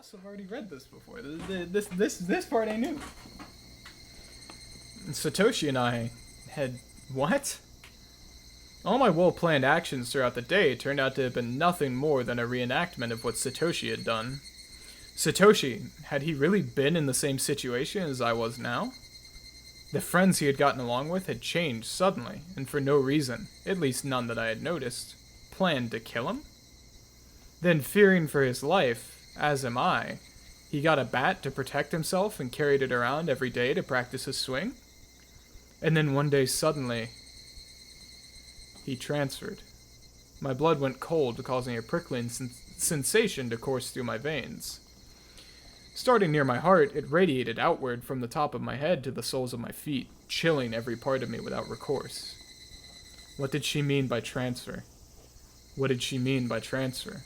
must have already read this before. This part I knew. Satoshi and I had what? All my well-planned actions throughout the day turned out to have been nothing more than a reenactment of what Satoshi had done. Satoshi, had he really been in the same situation as I was now? The friends he had gotten along with had changed suddenly, and for no reason, at least none that I had noticed, planned to kill him? Then, fearing for his life, as am I, he got a bat to protect himself and carried it around every day to practice his swing? And then one day suddenly, he transferred. My blood went cold, causing a prickling sensation to course through my veins. Starting near my heart, it radiated outward from the top of my head to the soles of my feet, chilling every part of me without recourse. What did she mean by transfer? What did she mean by transfer?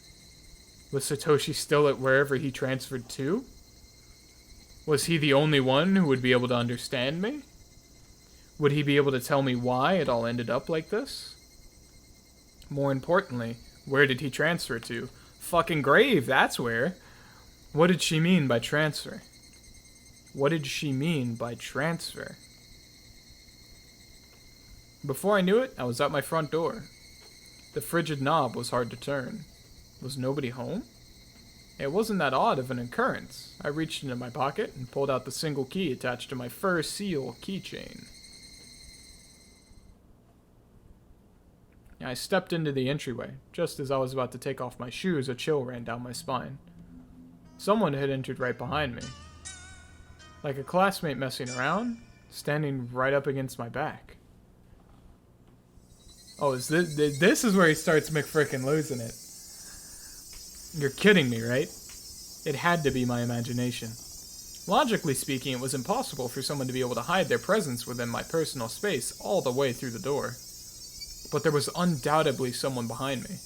Was Satoshi still at wherever he transferred to? Was he the only one who would be able to understand me? Would he be able to tell me why it all ended up like this? More importantly, where did he transfer to? Fucking grave, that's where. What did she mean by transfer? What did she mean by transfer? Before I knew it, I was at my front door. The frigid knob was hard to turn. Was nobody home? It wasn't that odd of an occurrence. I reached into my pocket and pulled out the single key attached to my fur seal keychain. I stepped into the entryway. Just as I was about to take off my shoes, a chill ran down my spine. Someone had entered right behind me. Like a classmate messing around, standing right up against my back. Oh, this is where he starts McFrickin' losing it. You're kidding me, right? It had to be my imagination. Logically speaking, it was impossible for someone to be able to hide their presence within my personal space all the way through the door. But there was undoubtedly someone behind me.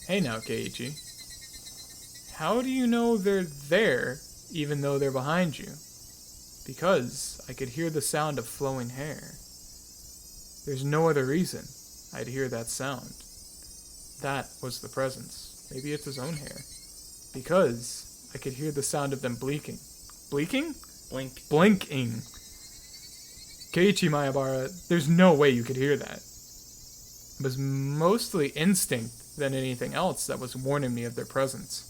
Hey now, Keiichi. How do you know they're there, even though they're behind you? Because I could hear the sound of flowing hair. There's no other reason I'd hear that sound. That was the presence. Maybe it's his own hair. Because I could hear the sound of them blinking. Blinking? Blinking. Keiichi Maebara, there's no way you could hear that. It was mostly instinct than anything else that was warning me of their presence.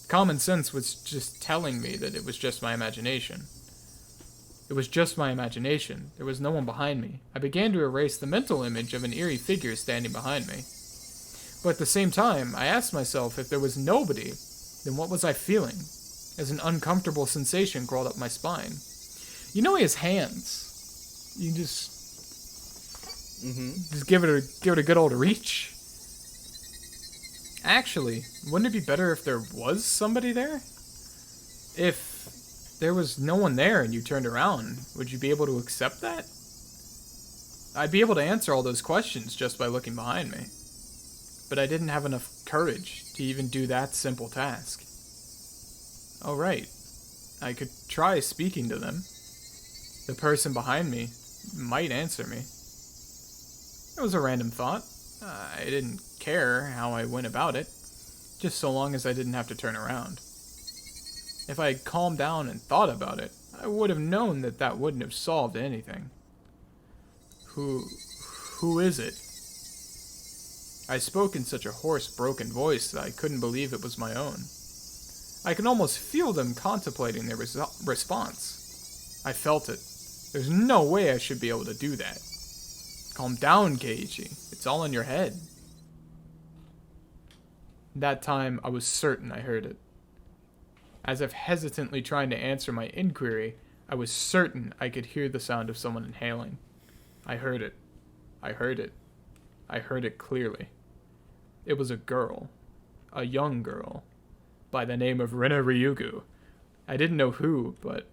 Common sense was just telling me that it was just my imagination. It was just my imagination. There was no one behind me. I began to erase the mental image of an eerie figure standing behind me. But at the same time, I asked myself if there was nobody, then what was I feeling? As an uncomfortable sensation crawled up my spine. You know he has hands. You just give it a good old reach. Actually, wouldn't it be better if there was somebody there? If there was no one there and you turned around, would you be able to accept that? I'd be able to answer all those questions just by looking behind me. But I didn't have enough courage to even do that simple task. Oh right, I could try speaking to them. The person behind me might answer me. It was a random thought. I didn't care how I went about it, just so long as I didn't have to turn around. If I had calmed down and thought about it, I would have known that that wouldn't have solved anything. Who is it? I spoke in such a hoarse, broken voice that I couldn't believe it was my own. I could almost feel them contemplating their response. I felt it. There's no way I should be able to do that. Calm down, Keiichi. It's all in your head. That time, I was certain I heard it. As if hesitantly trying to answer my inquiry, I was certain I could hear the sound of someone inhaling. I heard it. I heard it. I heard it clearly. It was a girl. A young girl. By the name of Rena Ryugu. I didn't know who, but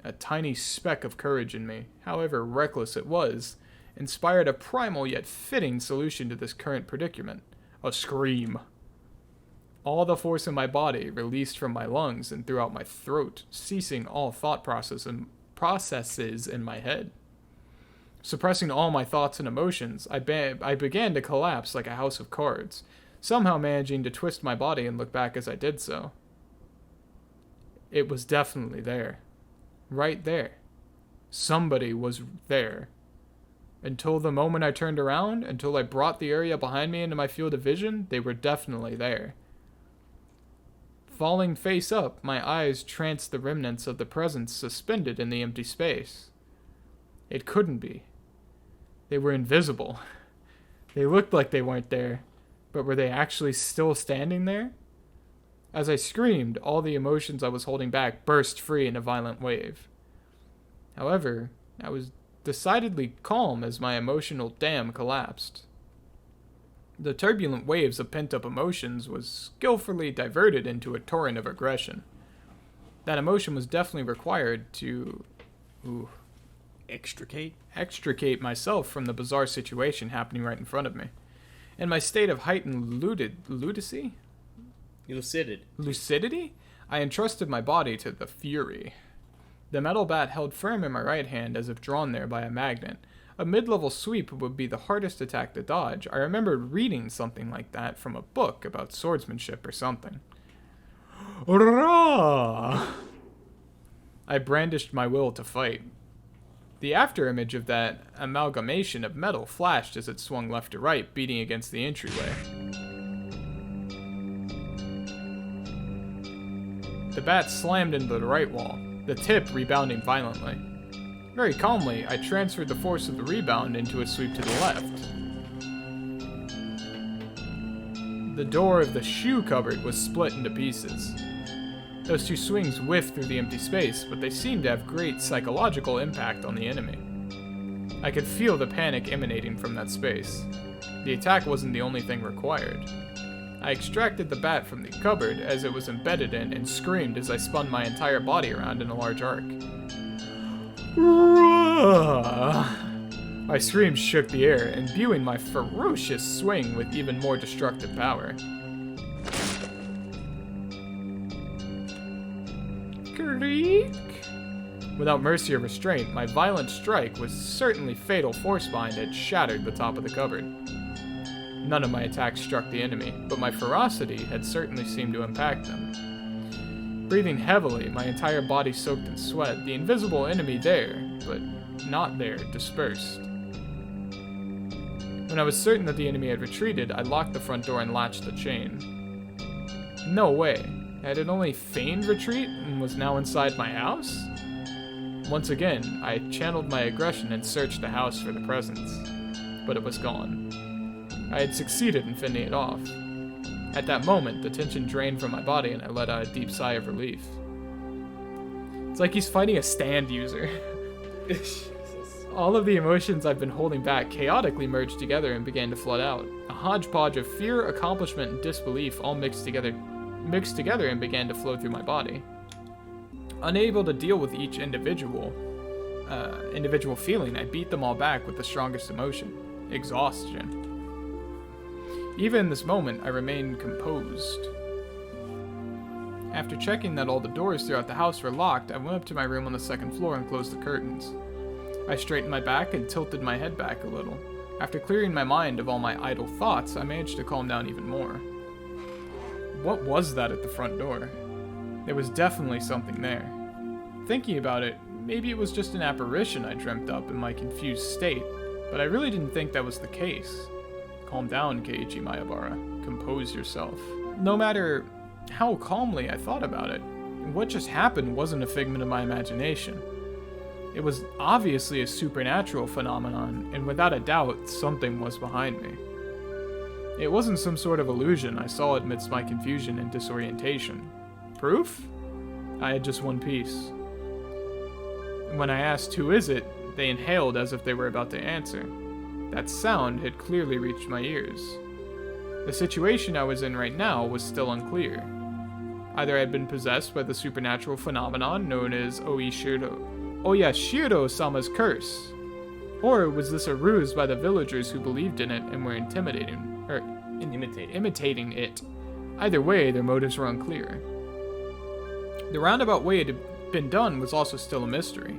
a tiny speck of courage in me, however reckless it was, inspired a primal yet fitting solution to this current predicament. A scream. All the force in my body released from my lungs and throughout my throat, ceasing all thought processes in my head. Suppressing all my thoughts and emotions, I began to collapse like a house of cards, somehow managing to twist my body and look back as I did so. It was definitely there. Right there. Somebody was there. Until the moment I turned around, until I brought the area behind me into my field of vision, they were definitely there. Falling face up, my eyes tranced the remnants of the presence suspended in the empty space. It couldn't be. They were invisible. They looked like they weren't there, but were they actually still standing there? As I screamed, all the emotions I was holding back burst free in a violent wave. However, I was decidedly calm as my emotional dam collapsed. The turbulent waves of pent-up emotions was skillfully diverted into a torrent of aggression. That emotion was definitely required to... extricate myself from the bizarre situation happening right in front of me. In my state of heightened lucidity, I entrusted my body to the fury. The metal bat held firm in my right hand as if drawn there by a magnet. A mid-level sweep would be the hardest attack to dodge. I remembered reading something like that from a book about swordsmanship or something. I brandished my will to fight. The afterimage of that amalgamation of metal flashed as it swung left to right, beating against the entryway. The bat slammed into the right wall, the tip rebounding violently. Very calmly, I transferred the force of the rebound into a sweep to the left. The door of the shoe cupboard was split into pieces. Those two swings whiffed through the empty space, but they seemed to have great psychological impact on the enemy. I could feel the panic emanating from that space. The attack wasn't the only thing required. I extracted the bat from the cupboard as it was embedded in and screamed as I spun my entire body around in a large arc. My scream shook the air, imbuing my ferocious swing with even more destructive power. Creak! Without mercy or restraint, my violent strike, with certainly fatal force behind it, shattered the top of the cupboard. None of my attacks struck the enemy, but my ferocity had certainly seemed to impact them. Breathing heavily, my entire body soaked in sweat, the invisible enemy there, but not there, dispersed. When I was certain that the enemy had retreated, I locked the front door and latched the chain. No way. Had it only feigned retreat and was now inside my house? Once again, I channeled my aggression and searched the house for the presence, but it was gone. I had succeeded in fending it off. At that moment, the tension drained from my body and I let out a deep sigh of relief. It's like he's fighting a stand user. All of the emotions I've been holding back chaotically merged together and began to flood out. A hodgepodge of fear, accomplishment, and disbelief all mixed together and began to flow through my body. Unable to deal with each individual feeling, I beat them all back with the strongest emotion: exhaustion. Even in this moment, I remained composed. After checking that all the doors throughout the house were locked, I went up to my room on the second floor and closed the curtains. I straightened my back and tilted my head back a little. After clearing my mind of all my idle thoughts, I managed to calm down even more. What was that at the front door? There was definitely something there. Thinking about it, maybe it was just an apparition I dreamt up in my confused state, but I really didn't think that was the case. Calm down, Keiichi Maebara. Compose yourself. No matter how calmly I thought about it, what just happened wasn't a figment of my imagination. It was obviously a supernatural phenomenon, and without a doubt, something was behind me. It wasn't some sort of illusion I saw amidst my confusion and disorientation. Proof? I had just one piece. When I asked who is it, they inhaled as if they were about to answer. That sound had clearly reached my ears. The situation I was in right now was still unclear. Either I had been possessed by the supernatural phenomenon known as Oyashiro-sama's curse, or was this a ruse by the villagers who believed in it and were imitating it. Either way, their motives were unclear. The roundabout way it had been done was also still a mystery.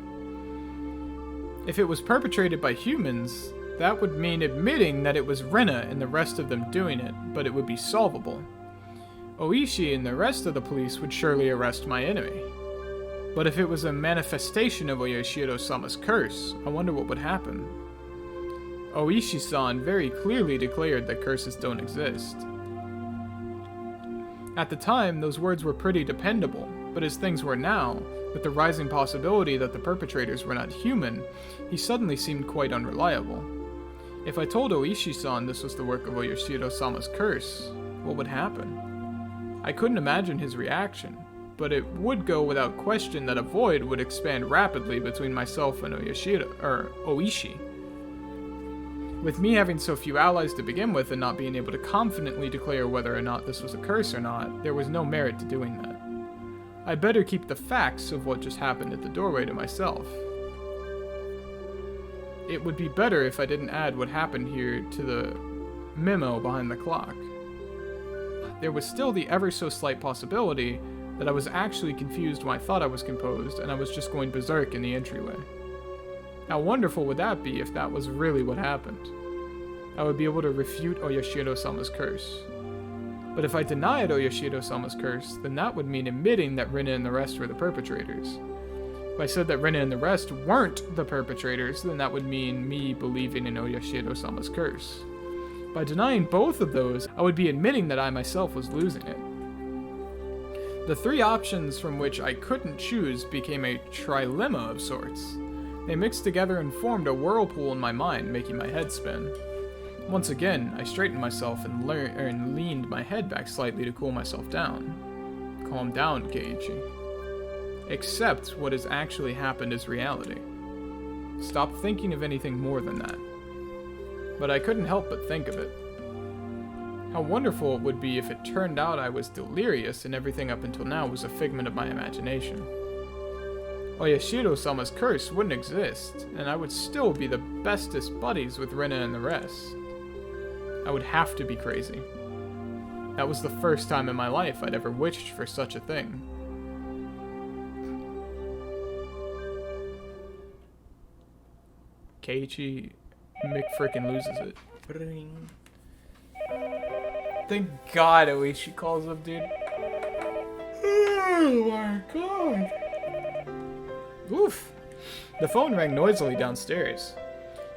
If it was perpetrated by humans, that would mean admitting that it was Rena and the rest of them doing it, but it would be solvable. Oishi and the rest of the police would surely arrest my enemy. But if it was a manifestation of Oyashiro-sama's curse, I wonder what would happen. Oishi-san very clearly declared that curses don't exist. At the time, those words were pretty dependable, but as things were now, with the rising possibility that the perpetrators were not human, he suddenly seemed quite unreliable. If I told Oishi-san this was the work of Oyashiro-sama's curse, what would happen? I couldn't imagine his reaction, but it would go without question that a void would expand rapidly between myself and Oishi. With me having so few allies to begin with and not being able to confidently declare whether or not this was a curse or not, there was no merit to doing that. I'd better keep the facts of what just happened at the doorway to myself. It would be better if I didn't add what happened here to the memo behind the clock. There was still the ever so slight possibility that I was actually confused when I thought I was composed and I was just going berserk in the entryway. How wonderful would that be if that was really what happened? I would be able to refute Oyashiro-sama's curse. But if I denied Oyashiro-sama's curse, then that would mean admitting that Rena and the rest were the perpetrators. If I said that Rena and the rest weren't the perpetrators, then that would mean me believing in Oyashiro-sama's curse. By denying both of those, I would be admitting that I myself was losing it. The three options from which I couldn't choose became a trilemma of sorts. They mixed together and formed a whirlpool in my mind, making my head spin. Once again, I straightened myself and leaned my head back slightly to cool myself down. Calm down, Keiichi. Accept what has actually happened as reality. Stop thinking of anything more than that. But I couldn't help but think of it. How wonderful it would be if it turned out I was delirious and everything up until now was a figment of my imagination. Oyashiro-sama's curse wouldn't exist, and I would still be the bestest buddies with Rena and the rest. I would have to be crazy. That was the first time in my life I'd ever wished for such a thing. Keiichi McFrickin' loses it. Ring. Thank God Oishi calls up, dude. Oh my God. Oof. The phone rang noisily downstairs.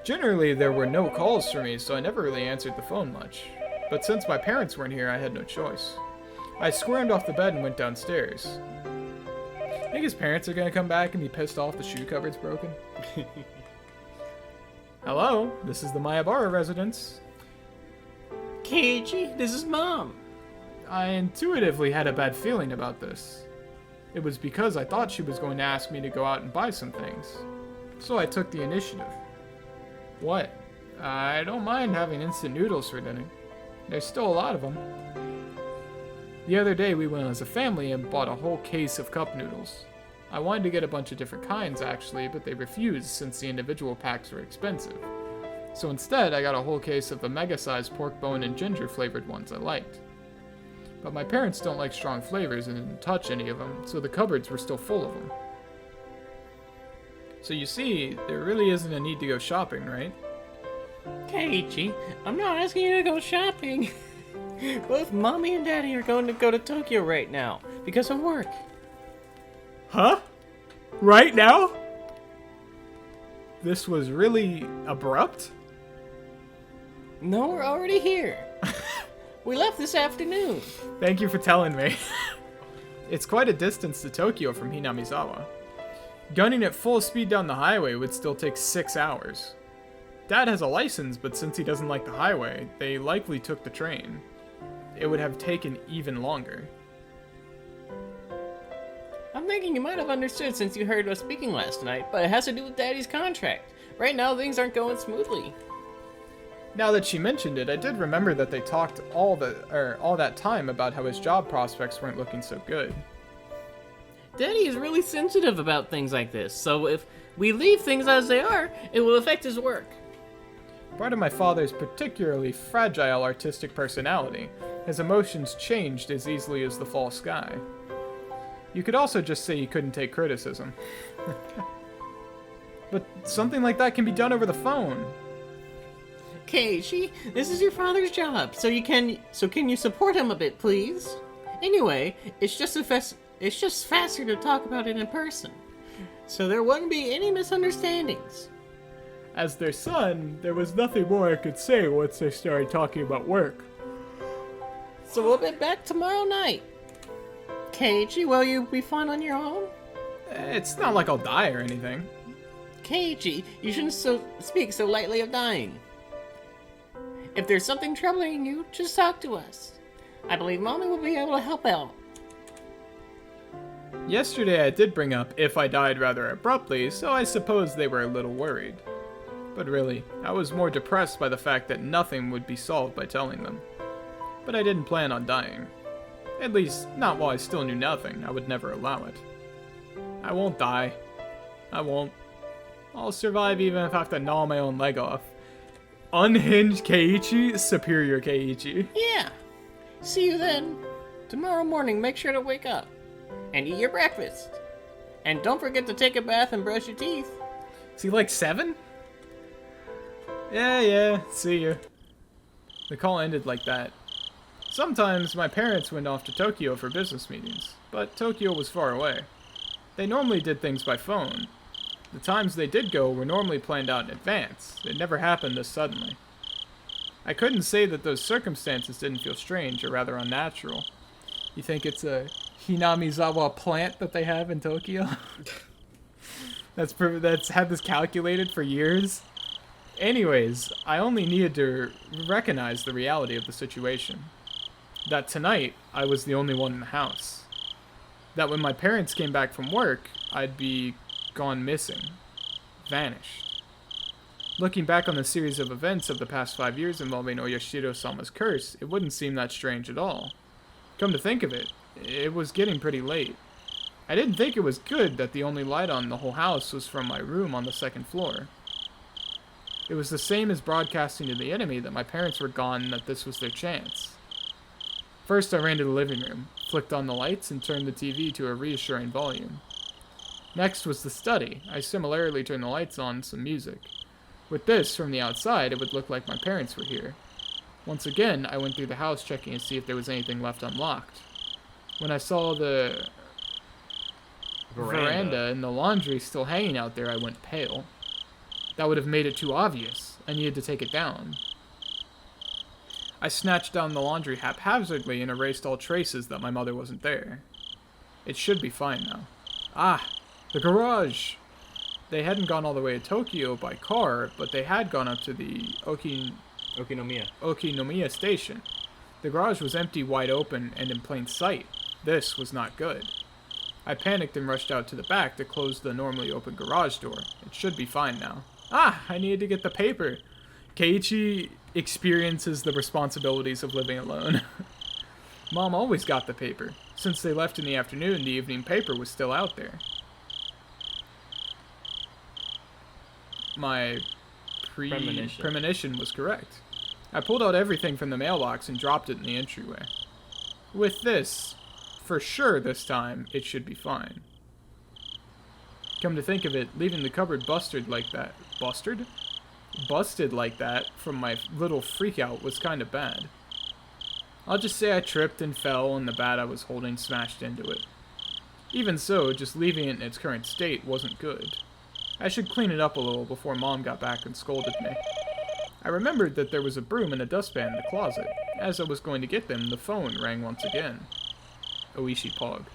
Generally, there were no calls for me, so I never really answered the phone much. But since my parents weren't here, I had no choice. I squirmed off the bed and went downstairs. Think his parents are gonna come back and be pissed off the shoe cupboard's broken? Hello, this is the Mayabara residence. Keiichi, this is Mom. I intuitively had a bad feeling about this. It was because I thought she was going to ask me to go out and buy some things. So I took the initiative. What? I don't mind having instant noodles for dinner. There's still a lot of them. The other day we went as a family and bought a whole case of cup noodles. I wanted to get a bunch of different kinds actually, but they refused since the individual packs were expensive. So instead I got a whole case of the mega-sized pork bone and ginger flavored ones I liked. But my parents don't like strong flavors and didn't touch any of them, so the cupboards were still full of them. So you see, there really isn't a need to go shopping, right? Keiichi, I'm not asking you to go shopping. Both Mommy and Daddy are going to go to Tokyo right now because of work. Huh? Right now? This was really abrupt? No, we're already here. We left this afternoon. Thank you for telling me. It's quite a distance to Tokyo from Hinamizawa. Gunning at full speed down the highway would still take 6 hours. Dad has a license, but since he doesn't like the highway, they likely took the train. It would have taken even longer. I'm thinking you might have understood since you heard us speaking last night, but it has to do with Daddy's contract. Right now, things aren't going smoothly. Now that she mentioned it, I did remember that they talked all that time about how his job prospects weren't looking so good. Daddy is really sensitive about things like this, so if we leave things as they are, it will affect his work. Part of my father's particularly fragile artistic personality, his emotions changed as easily as the fall sky. You could also just say he couldn't take criticism. But something like that can be done over the phone. Keiichi, this is your father's job, so can you support him a bit, please? Anyway, it's just It's just faster to talk about it in person. So there wouldn't be any misunderstandings. As their son, there was nothing more I could say once they started talking about work. So we'll be back tomorrow night. Keiichi, will you be fine on your own? It's not like I'll die or anything. Keiichi, you shouldn't speak so lightly of dying. If there's something troubling you, just talk to us. I believe Mommy will be able to help out. Yesterday I did bring up if I died rather abruptly, so I suppose they were a little worried. But really, I was more depressed by the fact that nothing would be solved by telling them. But I didn't plan on dying. At least, not while I still knew nothing. I would never allow it. I won't die. I won't. I'll survive even if I have to gnaw my own leg off. Unhinged Keiichi, superior Keiichi. Yeah. See you then. Tomorrow morning, make sure to wake up. And eat your breakfast. And don't forget to take a bath and brush your teeth. Is he like 7? Yeah, see you. The call ended like that. Sometimes my parents went off to Tokyo for business meetings, but Tokyo was far away. They normally did things by phone. The times they did go were normally planned out in advance. It never happened this suddenly. I couldn't say that those circumstances didn't feel strange or rather unnatural. You think it's a Hinamizawa plant that they have in Tokyo? that's had this calculated for years? Anyways, I only needed to recognize the reality of the situation. That tonight, I was the only one in the house. That when my parents came back from work, I'd be gone missing. Vanished. Looking back on the series of events of the past 5 years involving Oyashiro-sama's curse, it wouldn't seem that strange at all. Come to think of it, it was getting pretty late. I didn't think it was good that the only light on the whole house was from my room on the second floor. It was the same as broadcasting to the enemy that my parents were gone and that this was their chance. First, I ran to the living room, flicked on the lights, and turned the TV to a reassuring volume. Next was the study. I similarly turned the lights on some music. With this, from the outside, it would look like my parents were here. Once again, I went through the house checking to see if there was anything left unlocked. When I saw the veranda and the laundry still hanging out there, I went pale. That would have made it too obvious. I needed to take it down. I snatched down the laundry haphazardly and erased all traces that my mother wasn't there. It should be fine now. Ah, the garage! They hadn't gone all the way to Tokyo by car, but they had gone up to the Okinomiya station. The garage was empty, wide open, and in plain sight. This was not good. I panicked and rushed out to the back to close the normally open garage door. It should be fine now. Ah, I needed to get the paper. Keiichi experiences the responsibilities of living alone. Mom always got the paper. Since they left in the afternoon, the evening paper was still out there. My premonition was correct. I pulled out everything from the mailbox and dropped it in the entryway. With this, for sure this time, it should be fine. Come to think of it, leaving the cupboard busted like that from my little freakout was kind of bad. I'll just say I tripped and fell and the bat I was holding smashed into it. Even so, just leaving it in its current state wasn't good. I should clean it up a little before Mom got back and scolded me. I remembered that there was a broom and a dustpan in the closet. As I was going to get them, the phone rang once again. Oishi Pog.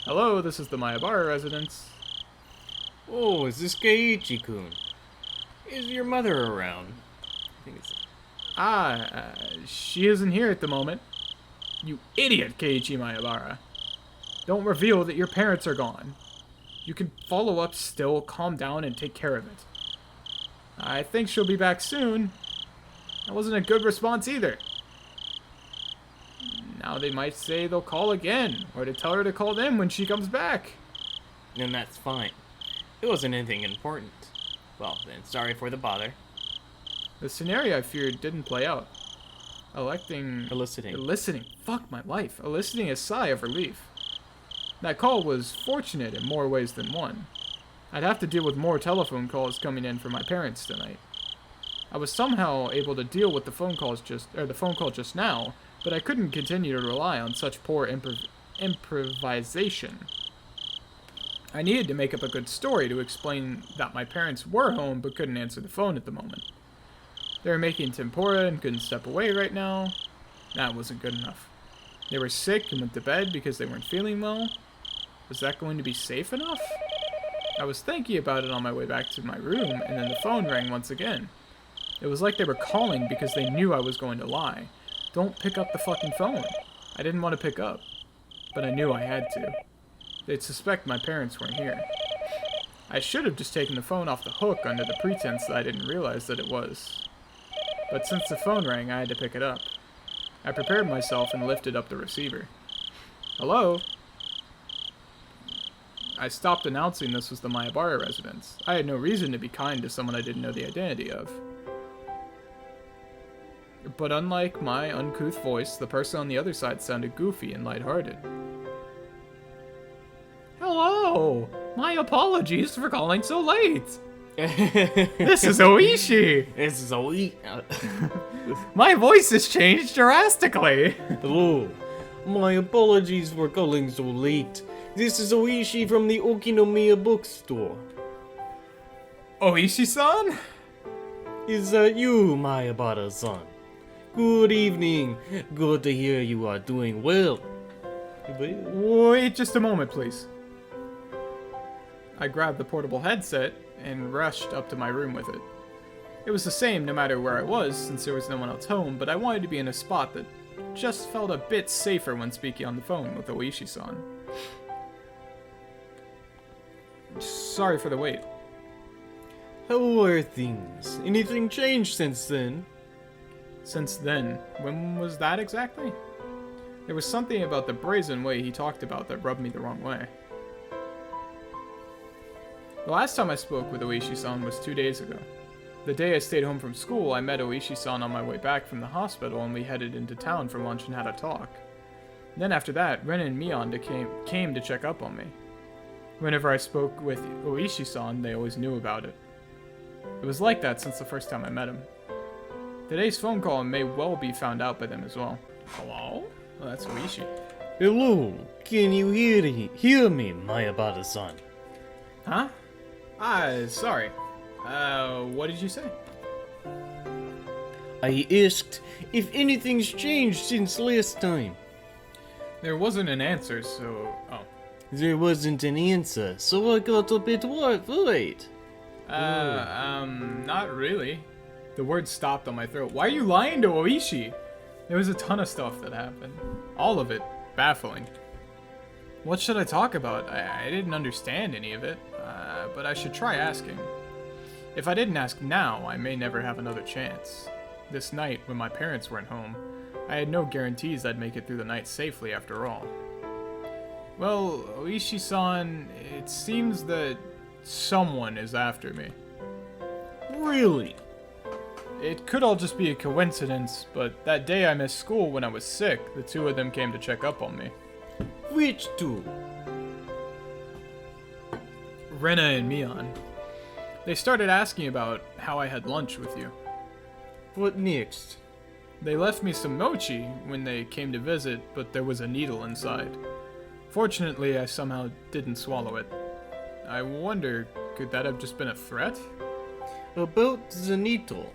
Hello, this is the Mayabara residence. Oh, is this Keiichi-kun? Is your mother around? I think it's... She isn't here at the moment. You idiot, Keiichi Mayabara. Don't reveal that your parents are gone. You can follow up still, calm down, and take care of it. I think she'll be back soon. That wasn't a good response either. Now they might say they'll call again, or to tell her to call them when she comes back. And that's fine. It wasn't anything important. Well, then, sorry for the bother. The scenario I feared didn't play out. Eliciting. Fuck my life. Eliciting a sigh of relief. That call was fortunate in more ways than one. I'd have to deal with more telephone calls coming in from my parents tonight. I was somehow able to deal with the phone call just now, but I couldn't continue to rely on such poor improvisation. I needed to make up a good story to explain that my parents were home but couldn't answer the phone at the moment. They were making tempura and couldn't step away right now. That wasn't good enough. They were sick and went to bed because they weren't feeling well. Was that going to be safe enough? I was thinking about it on my way back to my room, and then the phone rang once again. It was like they were calling because they knew I was going to lie. Don't pick up the fucking phone. I didn't want to pick up, but I knew I had to. They'd suspect my parents weren't here. I should have just taken the phone off the hook under the pretense that I didn't realize that it was. But since the phone rang, I had to pick it up. I prepared myself and lifted up the receiver. Hello? I stopped announcing this was the Mayabara residence. I had no reason to be kind to someone I didn't know the identity of. But unlike my uncouth voice, the person on the other side sounded goofy and lighthearted. Hello! My apologies for calling so late! This is Oishi! This is Oishi. My voice has changed drastically! Hello. My apologies for calling so late. This is Oishi from the Okinomiya bookstore. Oishi-san? Is that you, Mayabara-san? Good evening. Good to hear you are doing well. Wait just a moment, please. I grabbed the portable headset and rushed up to my room with it. It was the same no matter where I was, since there was no one else home, but I wanted to be in a spot that just felt a bit safer when speaking on the phone with Oishi-san. Sorry for the wait. How are things? Anything changed since then? Since then? When was that exactly? There was something about the brazen way he talked about that rubbed me the wrong way. The last time I spoke with Oishi-san was 2 days ago. The day I stayed home from school, I met Oishi-san on my way back from the hospital and we headed into town for lunch and had a talk. Then after that, Rena and Mionda came to check up on me. Whenever I spoke with Oishi-san, they always knew about it. It was like that since the first time I met him. Today's phone call may well be found out by them as well. Hello? Well, that's Oishi. Hello. Can you hear me, Mayabara-san? Huh? Sorry. What did you say? I asked if anything's changed since last time. There wasn't an answer, so... Oh. There wasn't an answer, so I got a bit worried. Not really. The words stopped on my throat. Why are you lying to Oishi? There was a ton of stuff that happened. All of it baffling. What should I talk about? I didn't understand any of it, but I should try asking. If I didn't ask now, I may never have another chance. This night, when my parents weren't home, I had no guarantees I'd make it through the night safely after all. Well, Oishi-san, it seems that someone is after me. Really? It could all just be a coincidence, but that day I missed school when I was sick, the two of them came to check up on me. Which two? Rena and Mion. They started asking about how I had lunch with you. What next? They left me some mochi when they came to visit, but there was a needle inside. Fortunately, I somehow didn't swallow it. I wonder, could that have just been a threat? About the needle.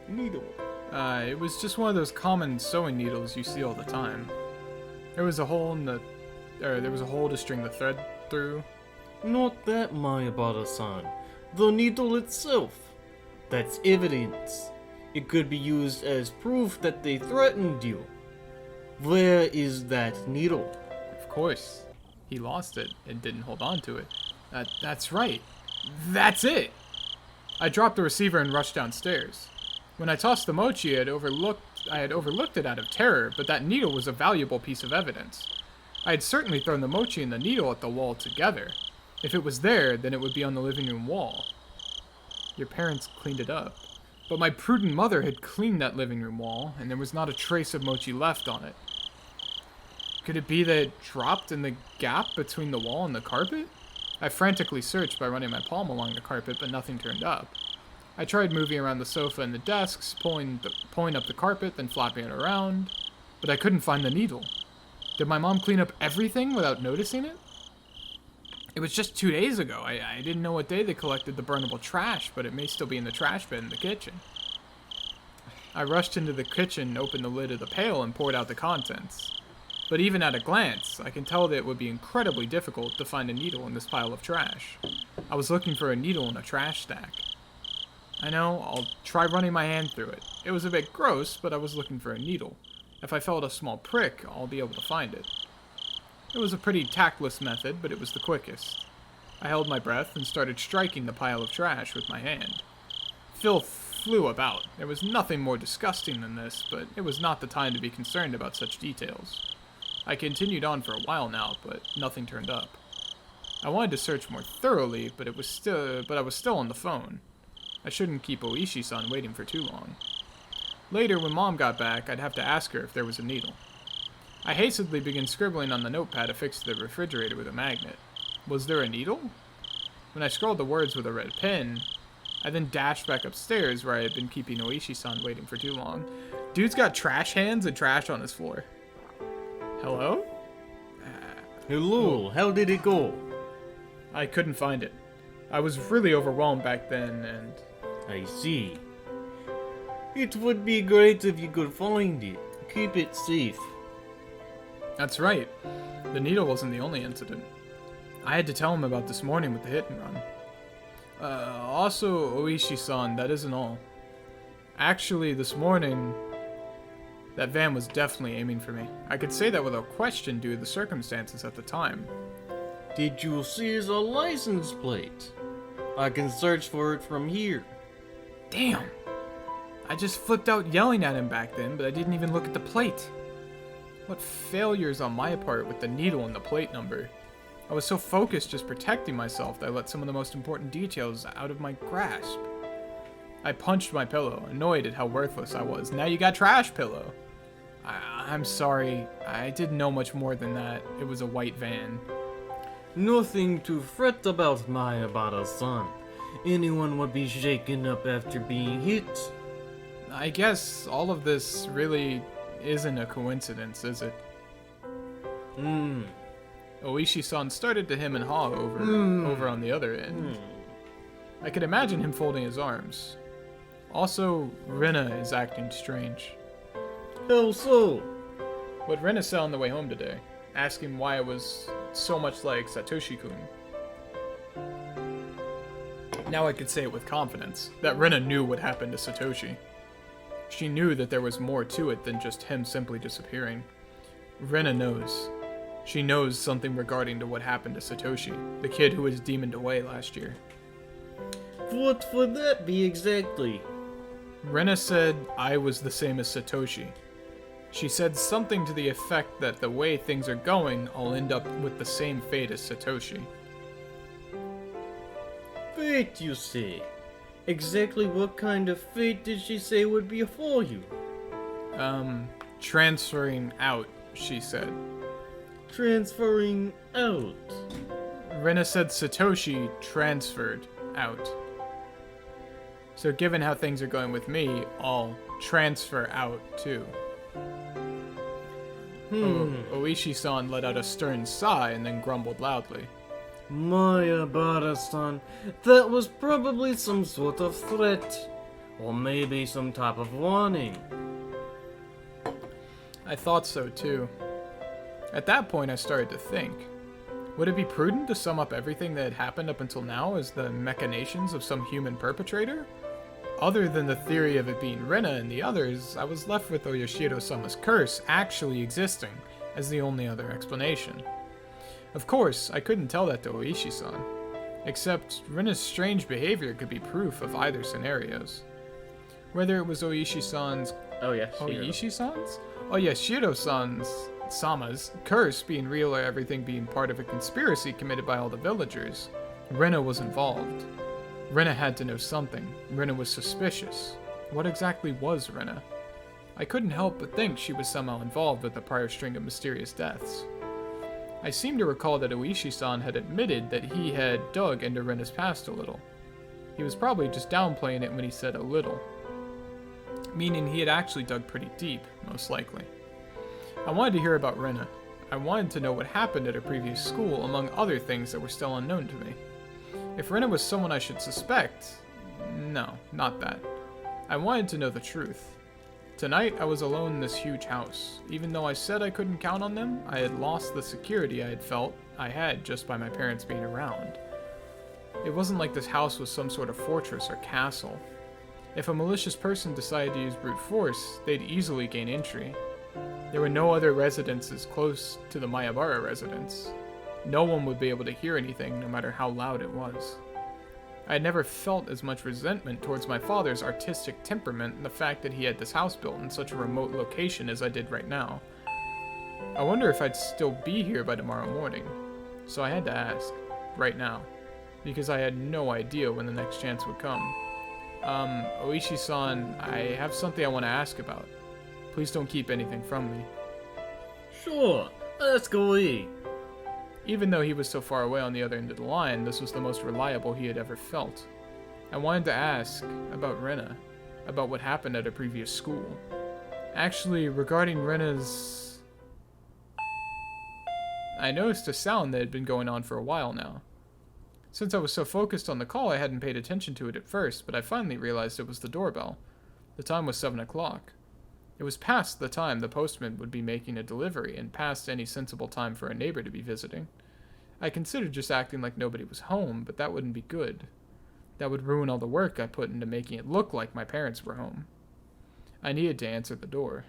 It was just one of those common sewing needles you see all the time. There was a hole to string the thread through. Not that, Mayabara-san. The needle itself. That's evidence. It could be used as proof that they threatened you. Where is that needle? Of course. He lost it and didn't hold on to it. That's right. That's it! I dropped the receiver and rushed downstairs. When I tossed the mochi, I had overlooked it out of terror, but that needle was a valuable piece of evidence. I had certainly thrown the mochi and the needle at the wall together. If it was there, then it would be on the living room wall. Your parents cleaned it up. But my prudent mother had cleaned that living room wall, and there was not a trace of mochi left on it. Could it be that it dropped in the gap between the wall and the carpet? I frantically searched by running my palm along the carpet, but nothing turned up. I tried moving around the sofa and the desks, pulling up the carpet, then flapping it around, but I couldn't find the needle. Did my mom clean up everything without noticing it? It was just 2 days ago. I didn't know what day they collected the burnable trash, but it may still be in the trash bin in the kitchen. I rushed into the kitchen, opened the lid of the pail, and poured out the contents. But even at a glance, I can tell that it would be incredibly difficult to find a needle in this pile of trash. I was looking for a needle in a trash stack. I know, I'll try running my hand through it. It was a bit gross, but I was looking for a needle. If I felt a small prick, I'll be able to find it. It was a pretty tactless method, but it was the quickest. I held my breath and started striking the pile of trash with my hand. Filth flew about. There was nothing more disgusting than this, but it was not the time to be concerned about such details. I continued on for a while now, but nothing turned up. I wanted to search more thoroughly, but I was still on the phone. I shouldn't keep Oishi-san waiting for too long. Later, when Mom got back, I'd have to ask her if there was a needle. I hastily began scribbling on the notepad affixed to the refrigerator with a magnet. Was there a needle? When I scrawled the words with a red pen, I then dashed back upstairs where I had been keeping Oishi-san waiting for too long. Dude's got trash hands and trash on his floor. Hello? Hello, how did it go? I couldn't find it. I was really overwhelmed back then, and... I see. It would be great if you could find it. Keep it safe. That's right. The needle wasn't the only incident. I had to tell him about this morning with the hit and run. Also, Oishi-san, that isn't all. Actually, this morning, that van was definitely aiming for me. I could say that without question due to the circumstances at the time. Did you seize a license plate? I can search for it from here. Damn! I just flipped out yelling at him back then, but I didn't even look at the plate. What failures on my part with the needle and the plate number. I was so focused just protecting myself that I let some of the most important details out of my grasp. I punched my pillow, annoyed at how worthless I was. Now you got trash pillow. I'm sorry, I didn't know much more than that. It was a white van. Nothing to fret about, Mayabara-san. Anyone would be shaken up after being hit. I guess all of this really isn't a coincidence, is it? Oishi-san started to hem and haw over on the other end. I could imagine him folding his arms. Also, Rena is acting strange. How so? What Rena said on the way home today, asking why I was so much like Satoshi-kun. Now I could say it with confidence, that Rena knew what happened to Satoshi. She knew that there was more to it than just him simply disappearing. Rena knows. She knows something regarding to what happened to Satoshi, the kid who was demoned away last year. What would that be exactly? Rena said I was the same as Satoshi. She said something to the effect that the way things are going, I'll end up with the same fate as Satoshi. Fate, you say? Exactly what kind of fate did she say would befall you? Transferring out, she said. Transferring out? Rena said Satoshi transferred out. So given how things are going with me, I'll transfer out too. Oishi-san let out a stern sigh and then grumbled loudly. Mayabara-san, that was probably some sort of threat. Or maybe some type of warning. I thought so too. At that point I started to think. Would it be prudent to sum up everything that had happened up until now as the machinations of some human perpetrator? Other than the theory of it being Rena and the others, I was left with Oyashiro-sama's curse actually existing as the only other explanation. Of course, I couldn't tell that to Oishi-san. Except, Rena's strange behavior could be proof of either scenarios. Whether it was Oishi-san's... Oishi-san's? Sama's curse being real or everything being part of a conspiracy committed by all the villagers, Rena was involved. Rena had to know something. Rena was suspicious. What exactly was Rena? I couldn't help but think she was somehow involved with the prior string of mysterious deaths. I seem to recall that Oishi-san had admitted that he had dug into Rena's past a little. He was probably just downplaying it when he said a little. Meaning he had actually dug pretty deep, most likely. I wanted to hear about Rena. I wanted to know what happened at her previous school, among other things that were still unknown to me. If Rena was someone I should suspect, no, not that. I wanted to know the truth. Tonight, I was alone in this huge house. Even though I said I couldn't count on them, I had lost the security I had felt I had just by my parents being around. It wasn't like this house was some sort of fortress or castle. If a malicious person decided to use brute force, they'd easily gain entry. There were no other residences close to the Mayabara residence. No one would be able to hear anything, no matter how loud it was. I had never felt as much resentment towards my father's artistic temperament and the fact that he had this house built in such a remote location as I did right now. I wonder if I'd still be here by tomorrow morning. So I had to ask, right now, because I had no idea when the next chance would come. Oishi-san, I have something I want to ask about. Please don't keep anything from me. Sure, let's go eat. Even though he was so far away on the other end of the line, this was the most reliable he had ever felt. I wanted to ask about Rena, about what happened at her previous school. Actually, regarding Rena's... I noticed a sound that had been going on for a while now. Since I was so focused on the call, I hadn't paid attention to it at first, but I finally realized it was the doorbell. The time was 7 o'clock. It was past the time the postman would be making a delivery, and past any sensible time for a neighbor to be visiting. I considered just acting like nobody was home, but that wouldn't be good. That would ruin all the work I put into making it look like my parents were home. I needed to answer the door.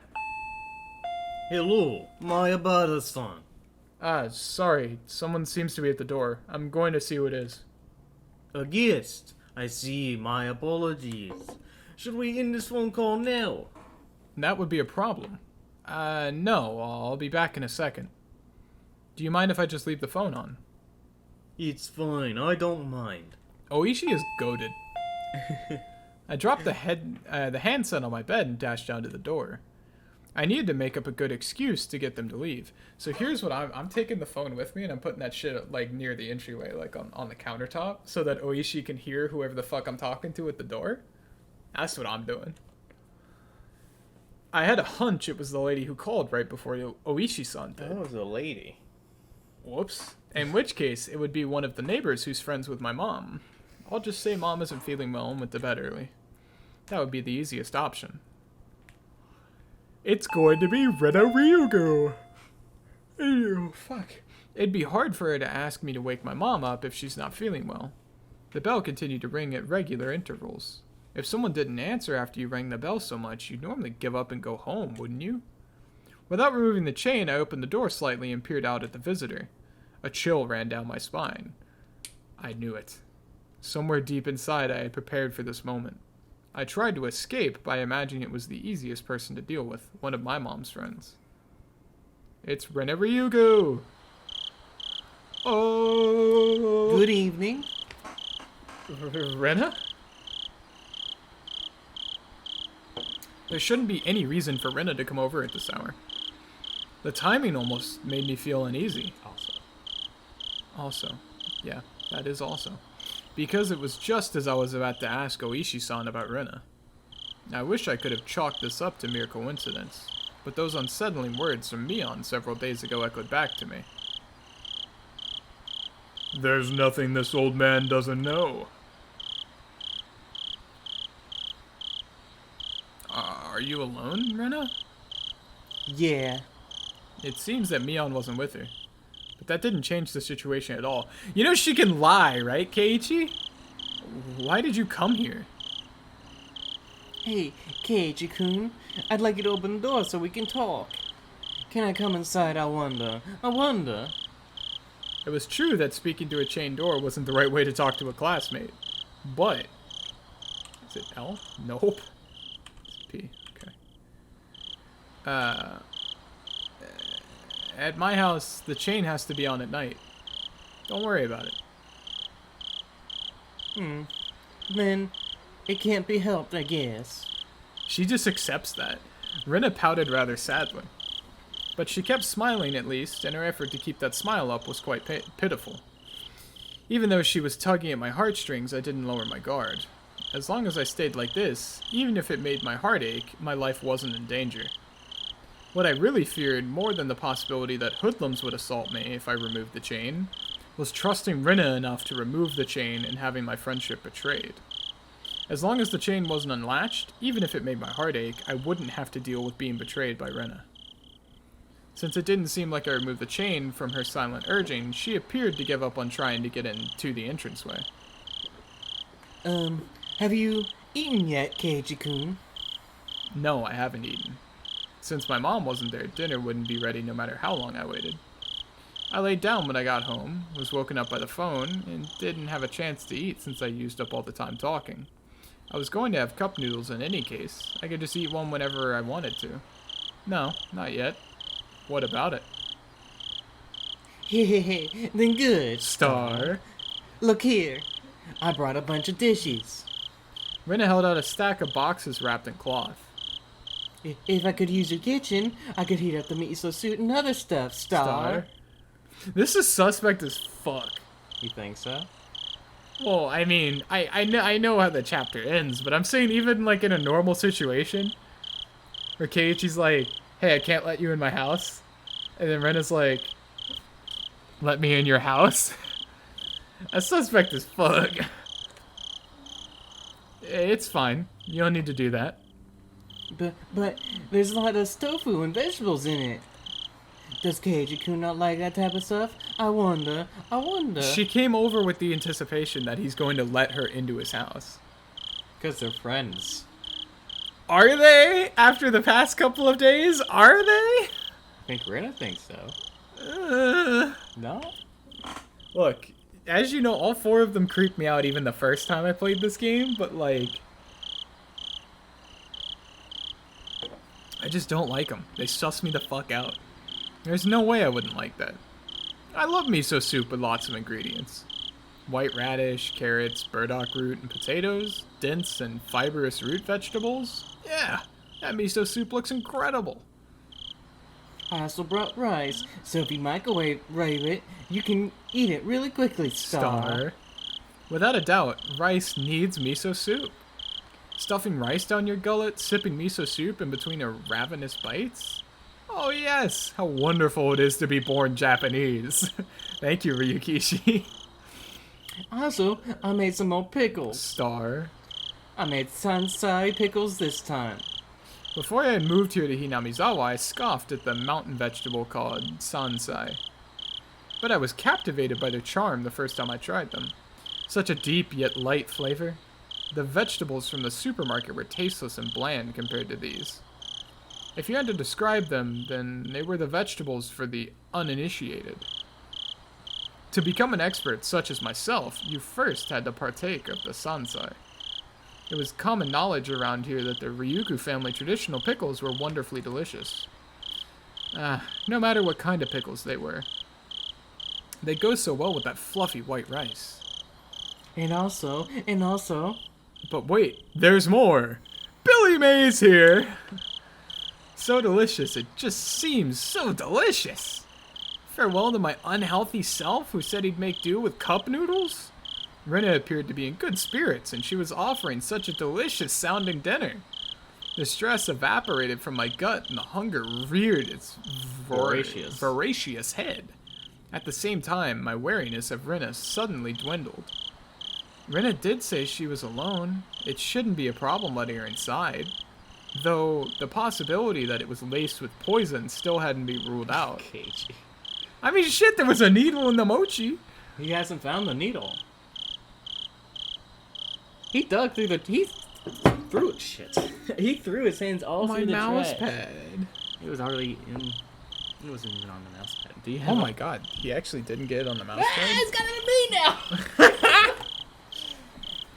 Hello, Mayabara-san. Sorry, someone seems to be at the door. I'm going to see who it is. A guest. I see, my apologies. Should we end this phone call now? That would be a problem. No, I'll be back in a second. Do you mind if I just leave the phone on? It's fine, I don't mind. Oishi is goated. I dropped the handset on my bed and dashed down to the door. I needed to make up a good excuse to get them to leave. So here's what I'm taking the phone with me and I'm putting that shit like near the entryway, like on the countertop, so that Oishi can hear whoever the fuck I'm talking to at the door. That's what I'm doing. I had a hunch it was the lady who called right before Oishi-san did. That was a lady. Whoops. In which case, it would be one of the neighbors who's friends with my mom. I'll just say mom isn't feeling well and went to bed early. That would be the easiest option. It's going to be Rena Ryugu. Ew, fuck. It'd be hard for her to ask me to wake my mom up if she's not feeling well. The bell continued to ring at regular intervals. If someone didn't answer after you rang the bell so much, you'd normally give up and go home, wouldn't you? Without removing the chain, I opened the door slightly and peered out at the visitor. A chill ran down my spine. I knew it. Somewhere deep inside, I had prepared for this moment. I tried to escape by imagining it was the easiest person to deal with, one of my mom's friends. It's Rena Ryugu! Oh! Good evening. Rena? There shouldn't be any reason for Rena to come over at this hour. The timing almost made me feel uneasy. Also. Yeah, that is also. Because it was just as I was about to ask Oishi-san about Rena. I wish I could have chalked this up to mere coincidence, but those unsettling words from Mion several days ago echoed back to me. There's nothing this old man doesn't know. Are you alone, Rena? Yeah. It seems that Mion wasn't with her. But that didn't change the situation at all. You know she can lie, right, Keiichi? Why did you come here? Hey, Keiichi-kun, I'd like you to open the door so we can talk. Can I come inside, I wonder? It was true that speaking to a chained door wasn't the right way to talk to a classmate. But... Is it L? Nope. It's P. Okay. At my house, the chain has to be on at night. Don't worry about it. Then, it can't be helped, I guess. She just accepts that. Rena pouted rather sadly. But she kept smiling at least, and her effort to keep that smile up was quite pitiful. Even though she was tugging at my heartstrings, I didn't lower my guard. As long as I stayed like this, even if it made my heart ache, my life wasn't in danger. What I really feared, more than the possibility that hoodlums would assault me if I removed the chain, was trusting Rena enough to remove the chain and having my friendship betrayed. As long as the chain wasn't unlatched, even if it made my heart ache, I wouldn't have to deal with being betrayed by Rena. Since it didn't seem like I removed the chain from her silent urging, she appeared to give up on trying to get into the entranceway. Have you eaten yet, Keiichi-kun? No, I haven't eaten. Since my mom wasn't there, dinner wouldn't be ready no matter how long I waited. I laid down when I got home, was woken up by the phone, and didn't have a chance to eat since I used up all the time talking. I was going to have cup noodles in any case. I could just eat one whenever I wanted to. No, not yet. What about it? Hehehe, then good. Star. Look here. I brought a bunch of dishes. Rena held out a stack of boxes wrapped in cloth. If I could use your kitchen, I could heat up the miso soup and other stuff, Star. This is suspect as fuck. You think so? Well, I mean, I know how the chapter ends, but I'm saying even, like, in a normal situation, where Keiichi's like, hey, I can't let you in my house, and then Rena's like, let me in your house? That's suspect as fuck. It's fine. You don't need to do that. But there's a lot of tofu and vegetables in it. Does Keiichi-kun not like that type of stuff? I wonder. She came over with the anticipation that he's going to let her into his house. Because they're friends. Are they? After the past couple of days? Are they? I think Rena thinks so. No? Look, as you know, all four of them creeped me out even the first time I played this game, but, like, I just don't like them. They suss me the fuck out. There's no way I wouldn't like that. I love miso soup with lots of ingredients. White radish, carrots, burdock root, and potatoes, dense and fibrous root vegetables. Yeah, that miso soup looks incredible. I also brought rice, so if you microwave it, you can eat it really quickly, Star. Without a doubt, rice needs miso soup. Stuffing rice down your gullet, sipping miso soup in between your ravenous bites? Oh yes, how wonderful it is to be born Japanese. Thank you, Ryukishi. Also, I made some more pickles. Star. I made sansai pickles this time. Before I had moved here to Hinamizawa, I scoffed at the mountain vegetable called sansai. But I was captivated by their charm the first time I tried them. Such a deep yet light flavor. The vegetables from the supermarket were tasteless and bland compared to these. If you had to describe them, then they were the vegetables for the uninitiated. To become an expert such as myself, you first had to partake of the sansai. It was common knowledge around here that the Ryuku family traditional pickles were wonderfully delicious. No matter what kind of pickles they were. They go so well with that fluffy white rice. And also... But wait, there's more! Billy May's here! So delicious, it just seems so delicious! Farewell to my unhealthy self who said he'd make do with cup noodles? Rena appeared to be in good spirits, and she was offering such a delicious sounding dinner. The stress evaporated from my gut, and the hunger reared its voracious head. At the same time, my wariness of Rena suddenly dwindled. Rena did say she was alone. It shouldn't be a problem letting her inside. Though, the possibility that it was laced with poison still hadn't been ruled out. Keiichi. I mean, shit, there was a needle in the mochi. He hasn't found the needle. He dug through the... He threw it. Shit. He threw his hands all through the mouse trash. pad. It was already in... It wasn't even on the mouse pad. Do you have Oh my god, he actually didn't get it on the mouse pad? It's got it on me now!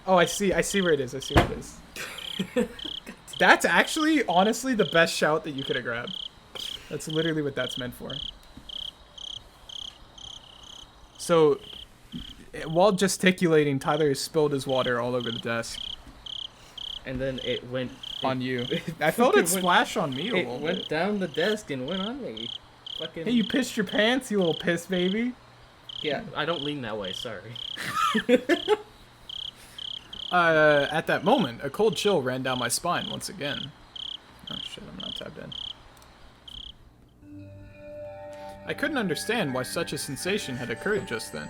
Oh, I see where it is, That's actually, honestly, the best shout that you could have grabbed. That's literally what that's meant for. So, while gesticulating, Tyler spilled his water all over the desk. And then it went... On you. I felt it splash on me a little It bit. went down the desk and went on me. Fucking... Hey, you pissed your pants, you little piss baby. Yeah, I don't lean that way, sorry. At that moment, a cold chill ran down my spine once again. Oh shit, I'm not tabbed in. I couldn't understand why such a sensation had occurred just then.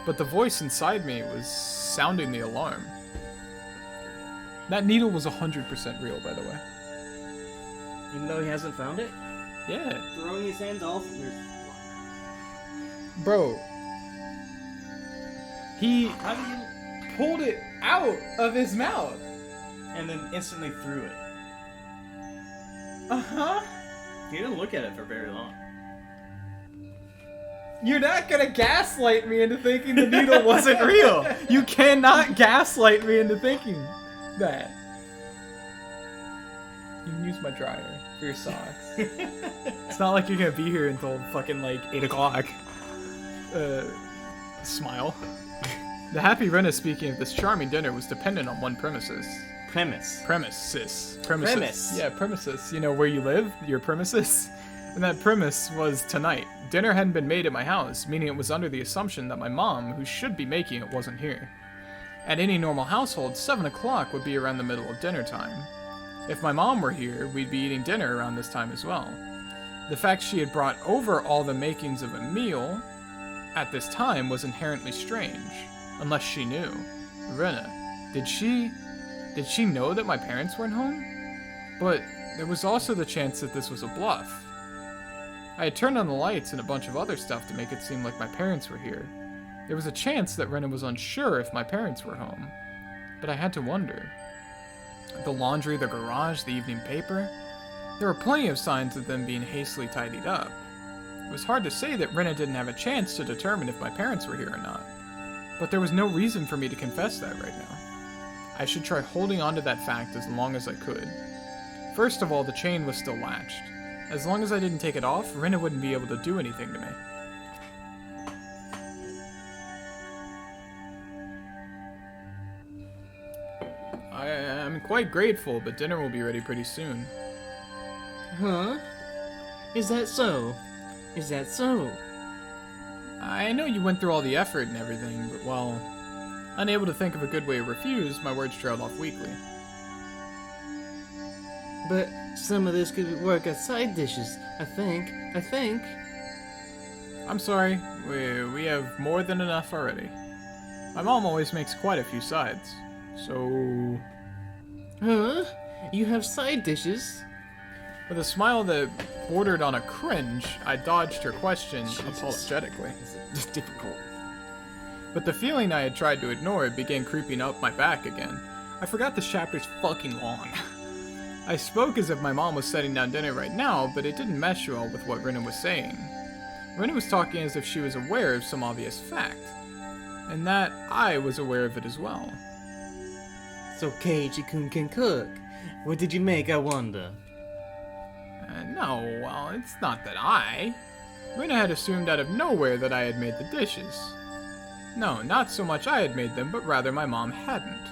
But the voice inside me was sounding the alarm. That needle was 100% real, by the way. Even though he hasn't found it? Yeah. Throwing his hands off, there's... Bro. He How do you... pulled it out of his mouth. And then instantly threw it. Uh-huh. He didn't look at it for very long. You're not gonna gaslight me into thinking the needle wasn't real. You cannot gaslight me into thinking that. You can use my dryer for your socks. It's not like you're gonna be here until fucking like 8 o'clock. Smile. The happy Rena speaking of this charming dinner was dependent on one premises. Premises. Yeah, premises. You know where you live? Your premises? And that premise was tonight. Dinner hadn't been made at my house, meaning it was under the assumption that my mom, who should be making it, wasn't here. At any normal household, 7 o'clock would be around the middle of dinner time. If my mom were here, we'd be eating dinner around this time as well. The fact she had brought over all the makings of a meal at this time was inherently strange, unless she knew. Rena, did she know that my parents weren't home? But there was also the chance that this was a bluff. I had turned on the lights and a bunch of other stuff to make it seem like my parents were here. There was a chance that Rena was unsure if my parents were home, but I had to wonder. The laundry, the garage, the evening paper, there were plenty of signs of them being hastily tidied up. It was hard to say that Rena didn't have a chance to determine if my parents were here or not, but there was no reason for me to confess that right now. I should try holding on to that fact as long as I could. First of all, the chain was still latched. As long as I didn't take it off, Rena wouldn't be able to do anything to me. I'm quite grateful, but dinner will be ready pretty soon. Huh? Is that so? Is that so? I know you went through all the effort and everything, but well, unable to think of a good way to refuse, my words trailed off weakly. But some of this could work as side dishes, I think. I'm sorry, we have more than enough already. My mom always makes quite a few sides, so... Huh? You have side dishes? With a smile that bordered on a cringe, I dodged her question apologetically. It's difficult. But the feeling I had tried to ignore began creeping up my back again. I forgot this chapter's fucking long. I spoke as if my mom was setting down dinner right now, but it didn't mesh well with what Rena was saying. Rena was talking as if she was aware of some obvious fact, and that I was aware of it as well. So Keiichi-kun can cook. What did you make, I wonder? No, well, it's not that I. Rena had assumed out of nowhere that I had made the dishes. No, not so much I had made them, but rather my mom hadn't.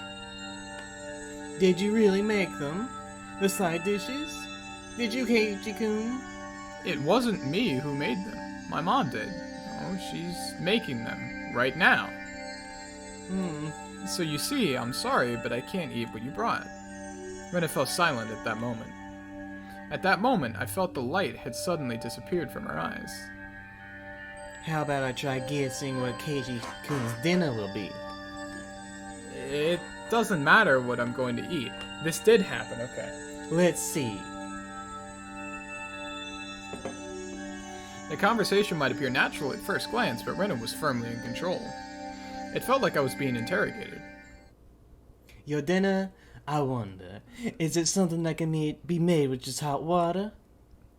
Did you really make them? The side dishes? Did you, Keiichi-kun? It wasn't me who made them. My mom did. Oh, she's making them. Right now. So you see, I'm sorry, but I can't eat what you brought. Rena fell silent at that moment. At that moment, I felt the light had suddenly disappeared from her eyes. How about I try guessing what Keiichi-kun's dinner will be? It doesn't matter what I'm going to eat. This did happen, okay. Let's see. The conversation might appear natural at first glance, but Rena was firmly in control. It felt like I was being interrogated. Your dinner, I wonder, is it something that can be made with just hot water?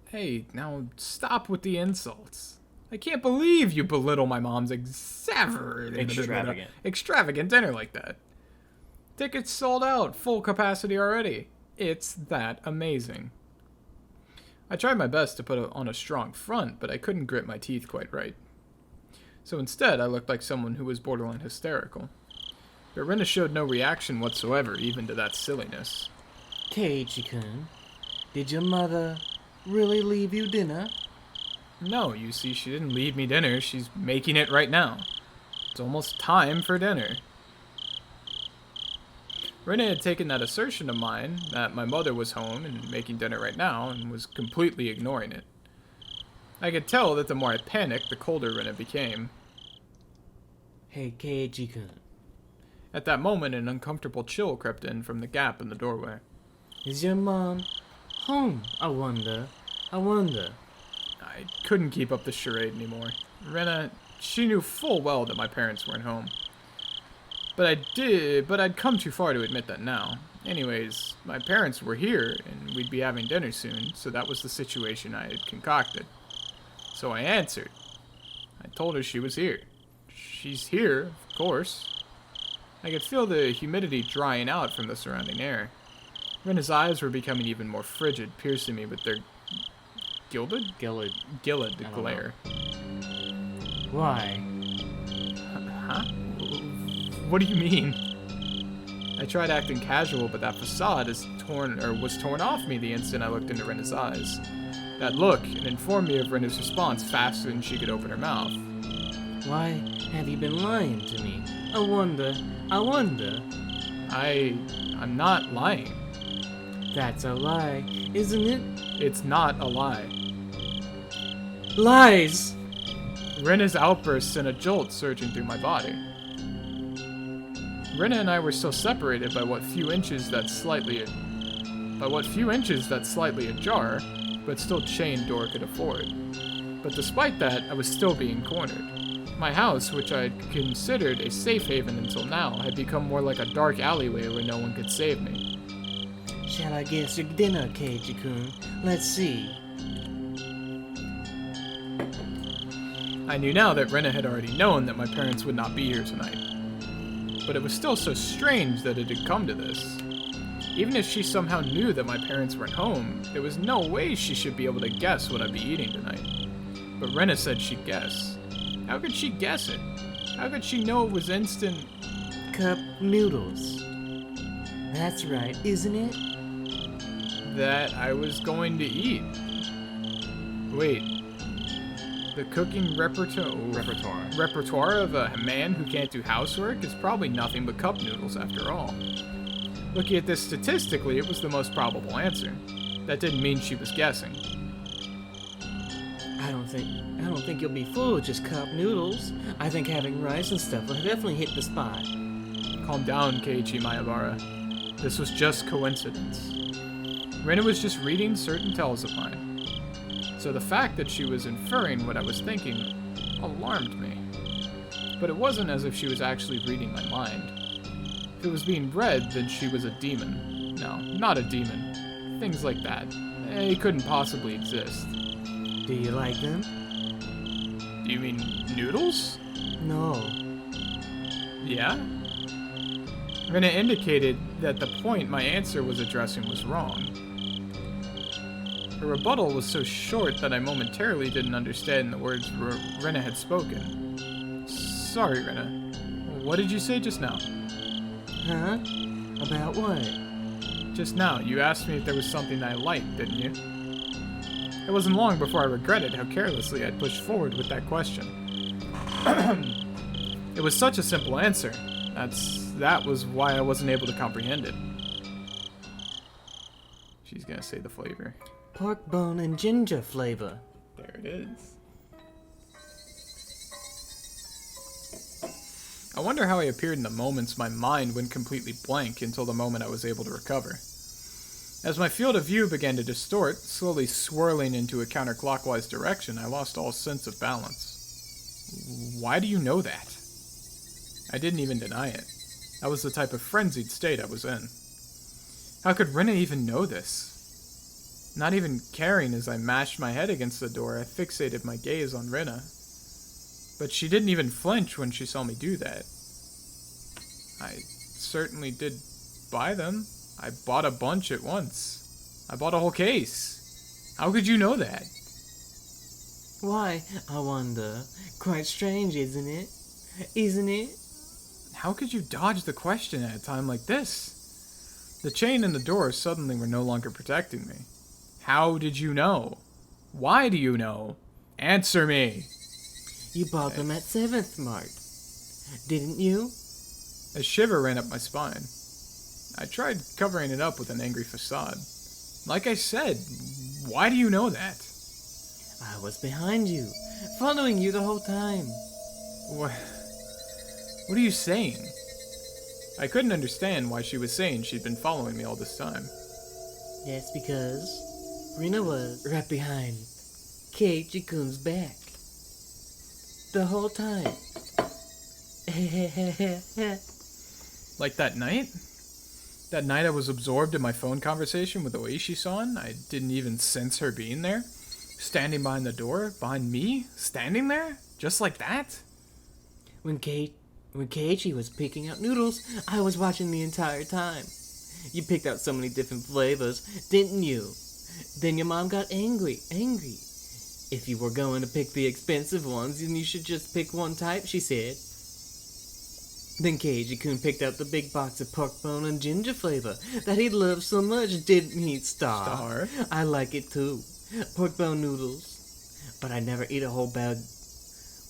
Hey, now stop with the insults. I can't believe you belittle my mom's extravagant dinner like that. Tickets sold out, full capacity already. It's that amazing. I tried my best to put on a strong front, but I couldn't grit my teeth quite right. So instead, I looked like someone who was borderline hysterical. But Rena showed no reaction whatsoever, even to that silliness. Keiichi-kun, did your mother really leave you dinner? No, you see, she didn't leave me dinner. She's making it right now. It's almost time for dinner. Rena had taken that assertion of mine, that my mother was home and making dinner right now, and was completely ignoring it. I could tell that the more I panicked, the colder Rena became. Hey, Keiichi-kun. At that moment, an uncomfortable chill crept in from the gap in the doorway. Is your mom home? I wonder. I couldn't keep up the charade anymore. Rena, she knew full well that my parents weren't home. But I'd come too far to admit that now. Anyways, my parents were here, and we'd be having dinner soon, so that was the situation I had concocted. So I answered. I told her she was here. She's here, of course. I could feel the humidity drying out from the surrounding air. Rena's eyes were becoming even more frigid, piercing me with their gilded glare. Why? Huh? What do you mean? I tried acting casual, but that facade was torn off me the instant I looked into Rena's eyes. That look, it informed me of Rena's response faster than she could open her mouth. Why have you been lying to me? I wonder. I'm not lying. That's a lie, isn't it? It's not a lie. Lies! Rena's outburst sent a jolt surging through my body. Rena and I were still separated by what few inches that slightly ajar, but still chained door could afford. But despite that, I was still being cornered. My house, which I had considered a safe haven until now, had become more like a dark alleyway where no one could save me. Shall I guess your dinner, Keiichi-kun? Let's see. I knew now that Rena had already known that my parents would not be here tonight. But it was still so strange that it had come to this. Even if she somehow knew that my parents weren't home, there was no way she should be able to guess what I'd be eating tonight. But Rena said she'd guess. How could she guess it? How could she know it was instant? Cup noodles. That's right, isn't it? That I was going to eat. Wait. The cooking repertoire of a man who can't do housework is probably nothing but cup noodles after all. Looking at this statistically, it was the most probable answer. That didn't mean she was guessing. I don't think you'll be full with just cup noodles. I think having rice and stuff will definitely hit the spot. Calm down, Keiichi Mayabara. This was just coincidence. Rena was just reading certain tells of mine. So the fact that she was inferring what I was thinking alarmed me. But it wasn't as if she was actually reading my mind. If it was being read, then she was a demon. No, not a demon. Things like that. They couldn't possibly exist. Do you like them? Do you mean noodles? No. Yeah? Rena indicated that the point my answer was addressing was wrong. Her rebuttal was so short that I momentarily didn't understand the words Rena had spoken. Sorry, Rena. What did you say just now? Huh? About what? Just now, you asked me if there was something I liked, didn't you? It wasn't long before I regretted how carelessly I'd pushed forward with that question. It was such a simple answer. That was why I wasn't able to comprehend it. She's gonna say the flavor. Pork bone and ginger flavor. There it is. I wonder how I appeared in the moments my mind went completely blank until the moment I was able to recover. As my field of view began to distort, slowly swirling into a counterclockwise direction, I lost all sense of balance. Why do you know that? I didn't even deny it. That was the type of frenzied state I was in. How could Rena even know this? Not even caring as I mashed my head against the door, I fixated my gaze on Rena. But she didn't even flinch when she saw me do that. I certainly did buy them. I bought a bunch at once. I bought a whole case. How could you know that? Why, I wonder. Quite strange, isn't it? Isn't it? How could you dodge the question at a time like this? The chain and the door suddenly were no longer protecting me. How did you know? Why do you know? Answer me! You bought them at 7th Mart, didn't you? A shiver ran up my spine. I tried covering it up with an angry facade. Like I said, why do you know that? I was behind you, following you the whole time. What are you saying? I couldn't understand why she was saying she'd been following me all this time. That's because Rena was right behind Keiichi-kun's back. The whole time. Like that night? That night I was absorbed in my phone conversation with Oishi-san. I didn't even sense her being there. Standing behind the door, behind me, standing there, just like that? When Keiichi was picking out noodles, I was watching the entire time. You picked out so many different flavors, didn't you? Then your mom got angry. If you were going to pick the expensive ones, then you should just pick one type, she said. Then Keiichi-kun picked out the big box of pork bone and ginger flavor that he loved so much, didn't he, Star? I like it too. Pork bone noodles. But I never eat a whole bag.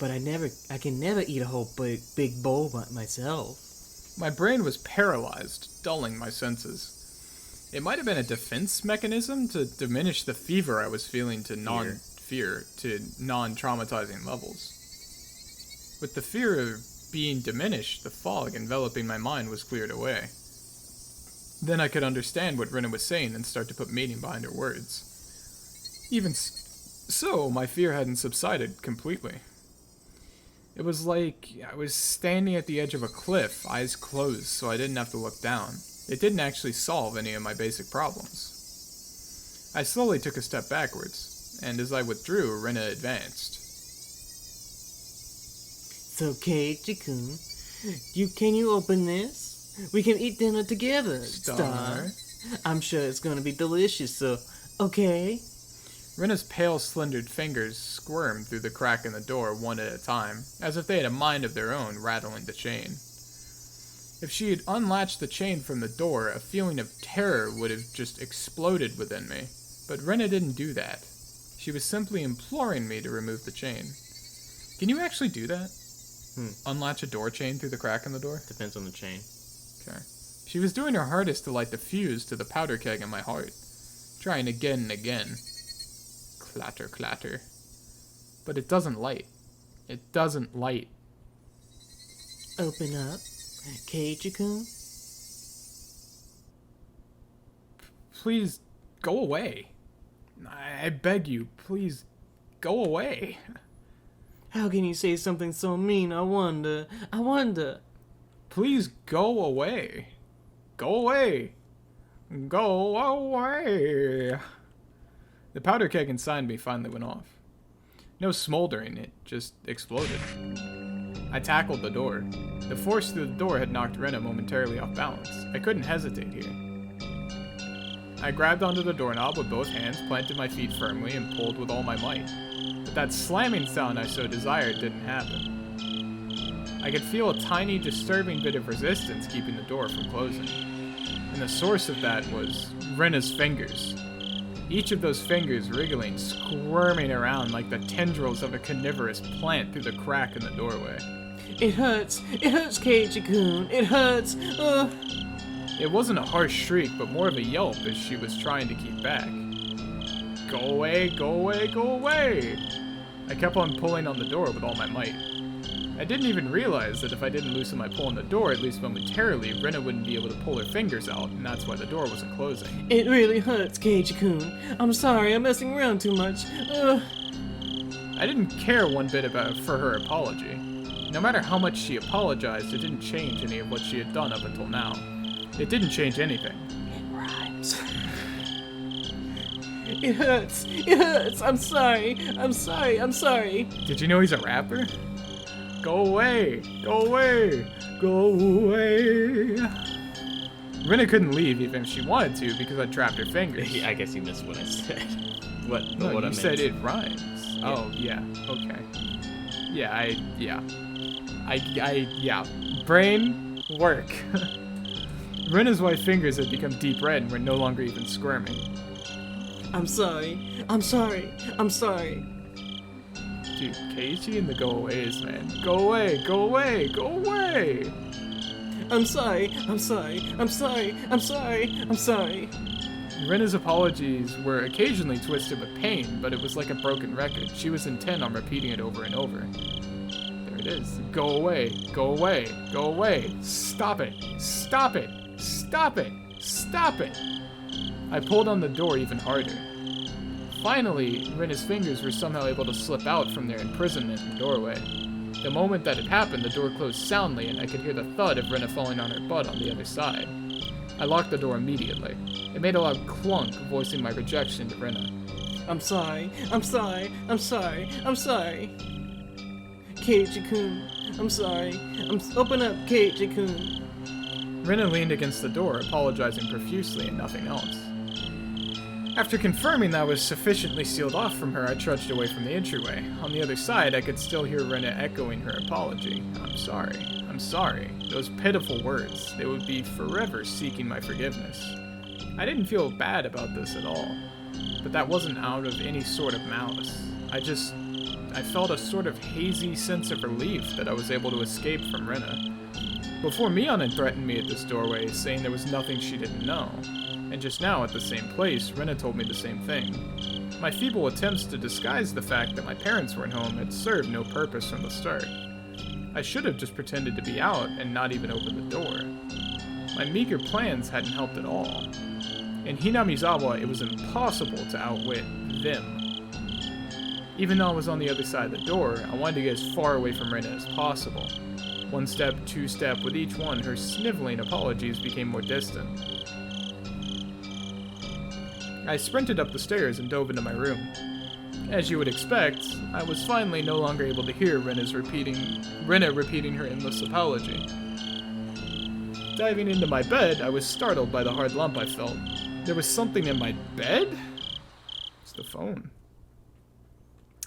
I can never eat a whole big bowl by myself. My brain was paralyzed, dulling my senses. It might have been a defense mechanism to diminish the fever I was feeling to non-traumatizing levels. With the fear of being diminished, the fog enveloping my mind was cleared away. Then I could understand what Rena was saying and start to put meaning behind her words. Even so, my fear hadn't subsided completely. It was like I was standing at the edge of a cliff, eyes closed, so I didn't have to look down. It didn't actually solve any of my basic problems. I slowly took a step backwards, and as I withdrew, Rena advanced. So, Keiichi-kun, can you open this? We can eat dinner together, Star. I'm sure it's gonna be delicious, so, okay? Rena's pale, slendered fingers squirmed through the crack in the door one at a time, as if they had a mind of their own, rattling the chain. If she had unlatched the chain from the door, a feeling of terror would have just exploded within me. But Rena didn't do that. She was simply imploring me to remove the chain. Can you actually do that? Unlatch a door chain through the crack in the door? Depends on the chain. Okay. She was doing her hardest to light the fuse to the powder keg in my heart, trying again and again. Clatter, clatter. But it doesn't light. It doesn't light. Open up, Keiichi-kun. Please, go away. I beg you, please, go away. How can you say something so mean? I wonder. Please go away. Go away. Go away. The powder keg inside me finally went off. No smoldering, it just exploded. I tackled the door. The force through the door had knocked Rena momentarily off balance. I couldn't hesitate here. I grabbed onto the doorknob with both hands, planted my feet firmly, and pulled with all my might. But that slamming sound I so desired didn't happen. I could feel a tiny, disturbing bit of resistance keeping the door from closing. And the source of that was Rena's fingers. Each of those fingers wriggling, squirming around like the tendrils of a carnivorous plant through the crack in the doorway. It hurts, Keiichi-kun, it hurts, It wasn't a harsh shriek, but more of a yelp as she was trying to keep back. Go away, go away, go away! I kept on pulling on the door with all my might. I didn't even realize that if I didn't loosen my pull on the door, at least momentarily, Rena wouldn't be able to pull her fingers out, and that's why the door wasn't closing. It really hurts, Keiichi-kun. I'm sorry, I'm messing around too much. I didn't care one bit for her apology. No matter how much she apologized, it didn't change any of what she had done up until now. It didn't change anything. It rhymes. It hurts, I'm sorry. Did you know he's a rapper? Go away, go away, go away. Rena couldn't leave even if she wanted to because I trapped her fingers. I guess you missed what I said. What No, I you said meant. it rhymes. Yeah. Oh, yeah, okay. Yeah. Brain, work. Rena's white fingers had become deep red and were no longer even squirming. I'm sorry. Dude, Keiichi and the go-aways, man. Go away, go away, go away! I'm sorry. Rena's apologies were occasionally twisted with pain, but it was like a broken record. She was intent on repeating it over and over. There it is. Go away. Go away. Go away. Stop it. Stop it. Stop it. Stop it. I pulled on the door even harder. Finally, Rena's fingers were somehow able to slip out from their imprisonment in the doorway. The moment that it happened, the door closed soundly, and I could hear the thud of Rena falling on her butt on the other side. I locked the door immediately. It made a loud clunk, voicing my rejection to Rena. I'm sorry. I'm sorry. I'm sorry. I'm sorry. Keiichi-kun, I'm sorry. Open up, Keiichi-kun. Rena leaned against the door, apologizing profusely and nothing else. After confirming that I was sufficiently sealed off from her, I trudged away from the entryway. On the other side, I could still hear Rena echoing her apology. I'm sorry. I'm sorry. Those pitiful words. They would be forever seeking my forgiveness. I didn't feel bad about this at all. But that wasn't out of any sort of malice. I felt a sort of hazy sense of relief that I was able to escape from Rena. Before Mion had threatened me at this doorway, saying there was nothing she didn't know. And just now, at the same place, Rena told me the same thing. My feeble attempts to disguise the fact that my parents weren't home had served no purpose from the start. I should have just pretended to be out and not even opened the door. My meager plans hadn't helped at all. In Hinamizawa, it was impossible to outwit them. Even though I was on the other side of the door, I wanted to get as far away from Rena as possible. One step, two step, with each one, her sniveling apologies became more distant. I sprinted up the stairs and dove into my room. As you would expect, I was finally no longer able to hear Rena repeating her endless apology. Diving into my bed, I was startled by the hard lump I felt. There was something in my bed? It's the phone.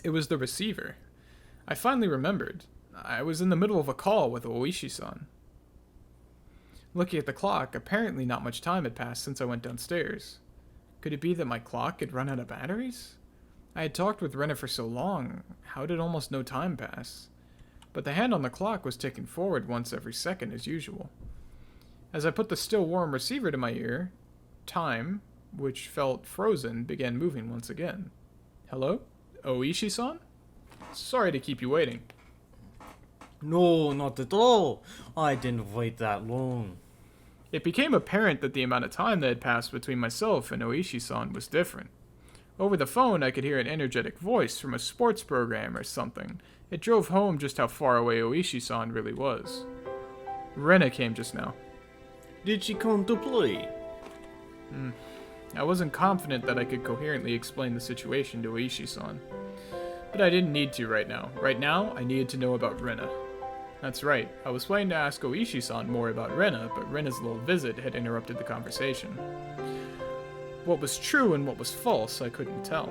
It was the receiver. I finally remembered. I was in the middle of a call with Oishi-san. Looking at the clock, apparently not much time had passed since I went downstairs. Could it be that my clock had run out of batteries? I had talked with Rena for so long, how did almost no time pass? But the hand on the clock was ticking forward once every second as usual. As I put the still warm receiver to my ear, time, which felt frozen, began moving once again. Hello? Oishi-san? Sorry to keep you waiting. No, not at all. I didn't wait that long. It became apparent that the amount of time that had passed between myself and Oishi-san was different. Over the phone, I could hear an energetic voice from a sports program or something. It drove home just how far away Oishi-san really was. Rena came just now. Did she come to play? I wasn't confident that I could coherently explain the situation to Oishi-san. But I didn't need to right now. Right now, I needed to know about Rena. That's right, I was planning to ask Oishi-san more about Rena, but Rena's little visit had interrupted the conversation. What was true and what was false, I couldn't tell.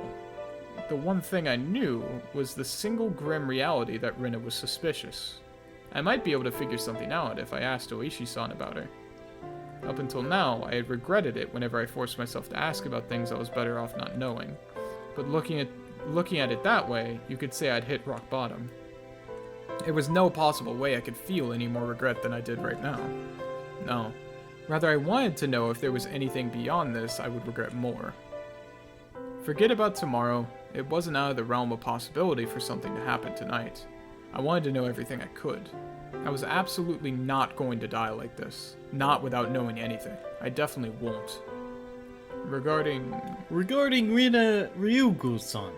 The one thing I knew was the single grim reality that Rena was suspicious. I might be able to figure something out if I asked Oishi-san about her. Up until now, I had regretted it whenever I forced myself to ask about things I was better off not knowing. But looking at it that way, you could say I'd hit rock bottom. There was no possible way I could feel any more regret than I did right now. No. Rather, I wanted to know if there was anything beyond this I would regret more. Forget about tomorrow. It wasn't out of the realm of possibility for something to happen tonight. I wanted to know everything I could. I was absolutely not going to die like this. Not without knowing anything. I definitely won't. Regarding Rena Ryugu-san.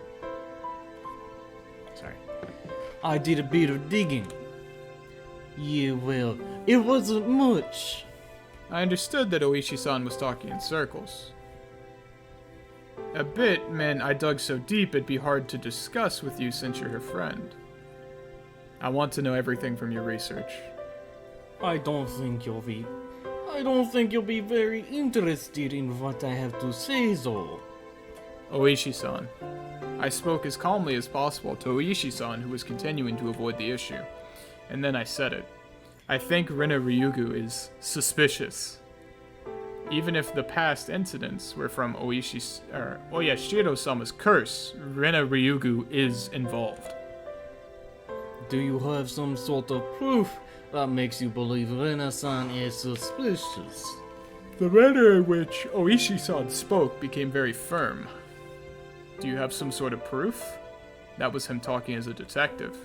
Sorry. I did a bit of digging. Yeah, well, it wasn't much. I understood that Oishi-san was talking in circles. A bit meant I dug so deep it'd be hard to discuss with you since you're her friend. I want to know everything from your research. I don't think you'll be very interested in what I have to say, though. Oishi-san. I spoke as calmly as possible to Oishi-san, who was continuing to avoid the issue. And then I said it. I think Rena Ryugu is suspicious. Even if the past incidents were from Oyashiro-sama's curse, Rena Ryugu is involved. Do you have some sort of proof that makes you believe Rena-san is suspicious? The manner in which Oishi-san spoke became very firm. Do you have some sort of proof? That was him talking as a detective.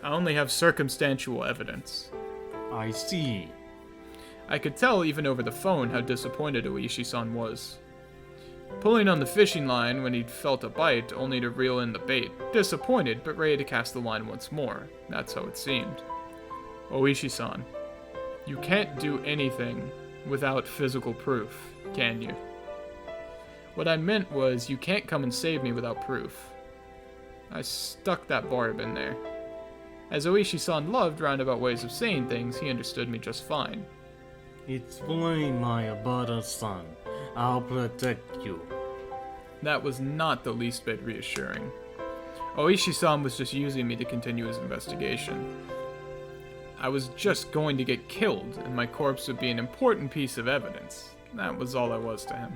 I only have circumstantial evidence. I see. I could tell even over the phone how disappointed Oishi-san was. Pulling on the fishing line when he'd felt a bite, only to reel in the bait. Disappointed, but ready to cast the line once more. That's how it seemed. Oishi-san, you can't do anything without physical proof, can you? What I meant was, you can't come and save me without proof. I stuck that barb in there. As Oishi-san loved roundabout ways of saying things, he understood me just fine. It's fine, my Abara-san. I'll protect you. That was not the least bit reassuring. Oishi-san was just using me to continue his investigation. I was just going to get killed, and my corpse would be an important piece of evidence. That was all I was to him.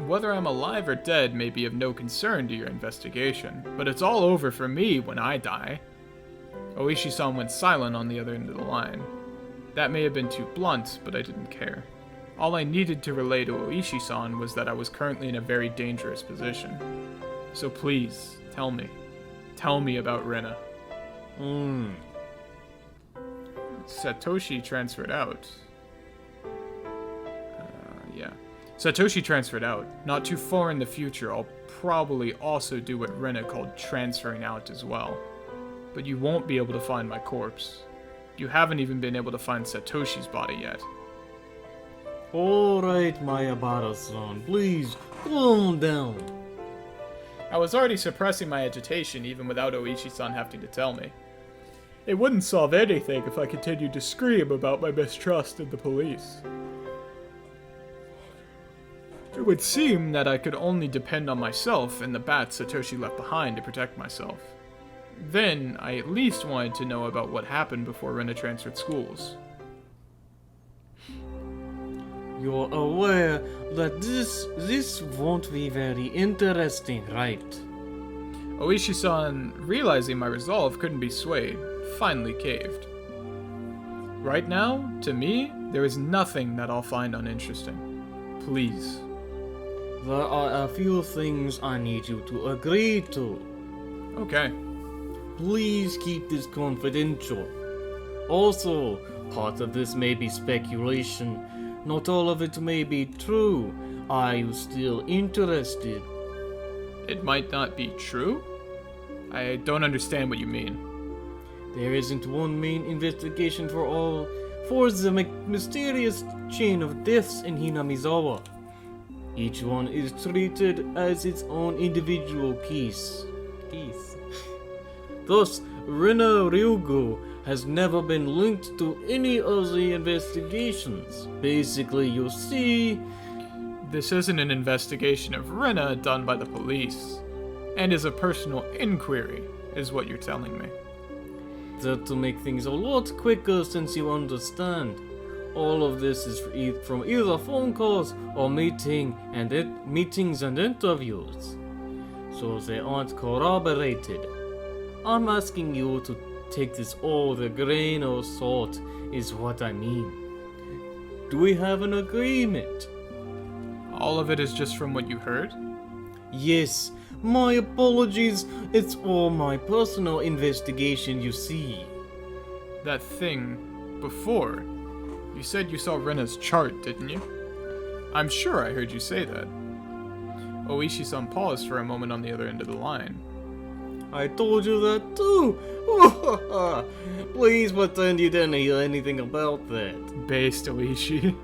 Whether I'm alive or dead may be of no concern to your investigation, but it's all over for me when I die. Oishi-san went silent on the other end of the line. That may have been too blunt, but I didn't care. All I needed to relay to Oishi-san was that I was currently in a very dangerous position. So please, tell me. Tell me about Rena. Satoshi transferred out. Yeah. Satoshi transferred out. Not too far in the future, I'll probably also do what Rena called transferring out as well. But you won't be able to find my corpse. You haven't even been able to find Satoshi's body yet. Alright, my Abara-san, please, calm down. I was already suppressing my agitation even without Oishi-san having to tell me. It wouldn't solve anything if I continued to scream about my mistrust in the police. It would seem that I could only depend on myself and the bats Satoshi left behind to protect myself. Then, I at least wanted to know about what happened before Rena transferred schools. You're aware that this won't be very interesting, right? Oishi-san, realizing my resolve couldn't be swayed, finally caved. Right now, to me, there is nothing that I'll find uninteresting. Please. There are a few things I need you to agree to. Okay. Please keep this confidential. Also, part of this may be speculation. Not all of it may be true. Are you still interested? It might not be true? I don't understand what you mean. There isn't one main investigation for the mysterious chain of deaths in Hinamizawa. Each one is treated as its own individual case. Thus, Rena Ryugu has never been linked to any of the investigations. Basically, you see... This isn't an investigation of Rena done by the police, and is a personal inquiry, is what you're telling me. That to make things a lot quicker since you understand. All of this is from either phone calls or meetings and interviews. So they aren't corroborated. I'm asking you to take this all with a grain of salt, is what I mean. Do we have an agreement? All of it is just from what you heard? Yes, my apologies. It's all my personal investigation, you see. That thing before. You said you saw Rena's chart, didn't you? I'm sure I heard you say that. Oishi-san paused for a moment on the other end of the line. I told you that too! Please pretend you didn't hear anything about that. Based Oishi.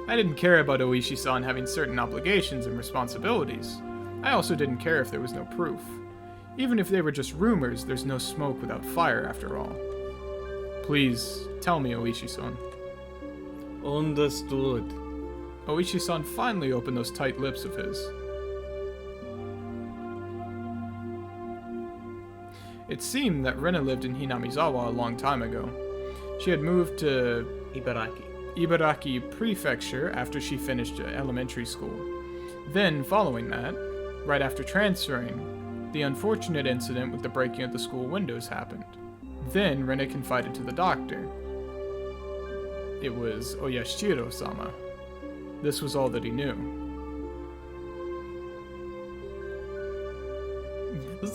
I didn't care about Oishi-san having certain obligations and responsibilities. I also didn't care if there was no proof. Even if they were just rumors, there's no smoke without fire after all. Please, tell me, Oishi-san. Understood. Oishi-san finally opened those tight lips of his. It seemed that Rena lived in Hinamizawa a long time ago. She had moved to Ibaraki Prefecture after she finished elementary school. Then, following that, right after transferring, the unfortunate incident with the breaking of the school windows happened. Then, Rena confided to the doctor. it was Oyashiro-sama. This was all that he knew.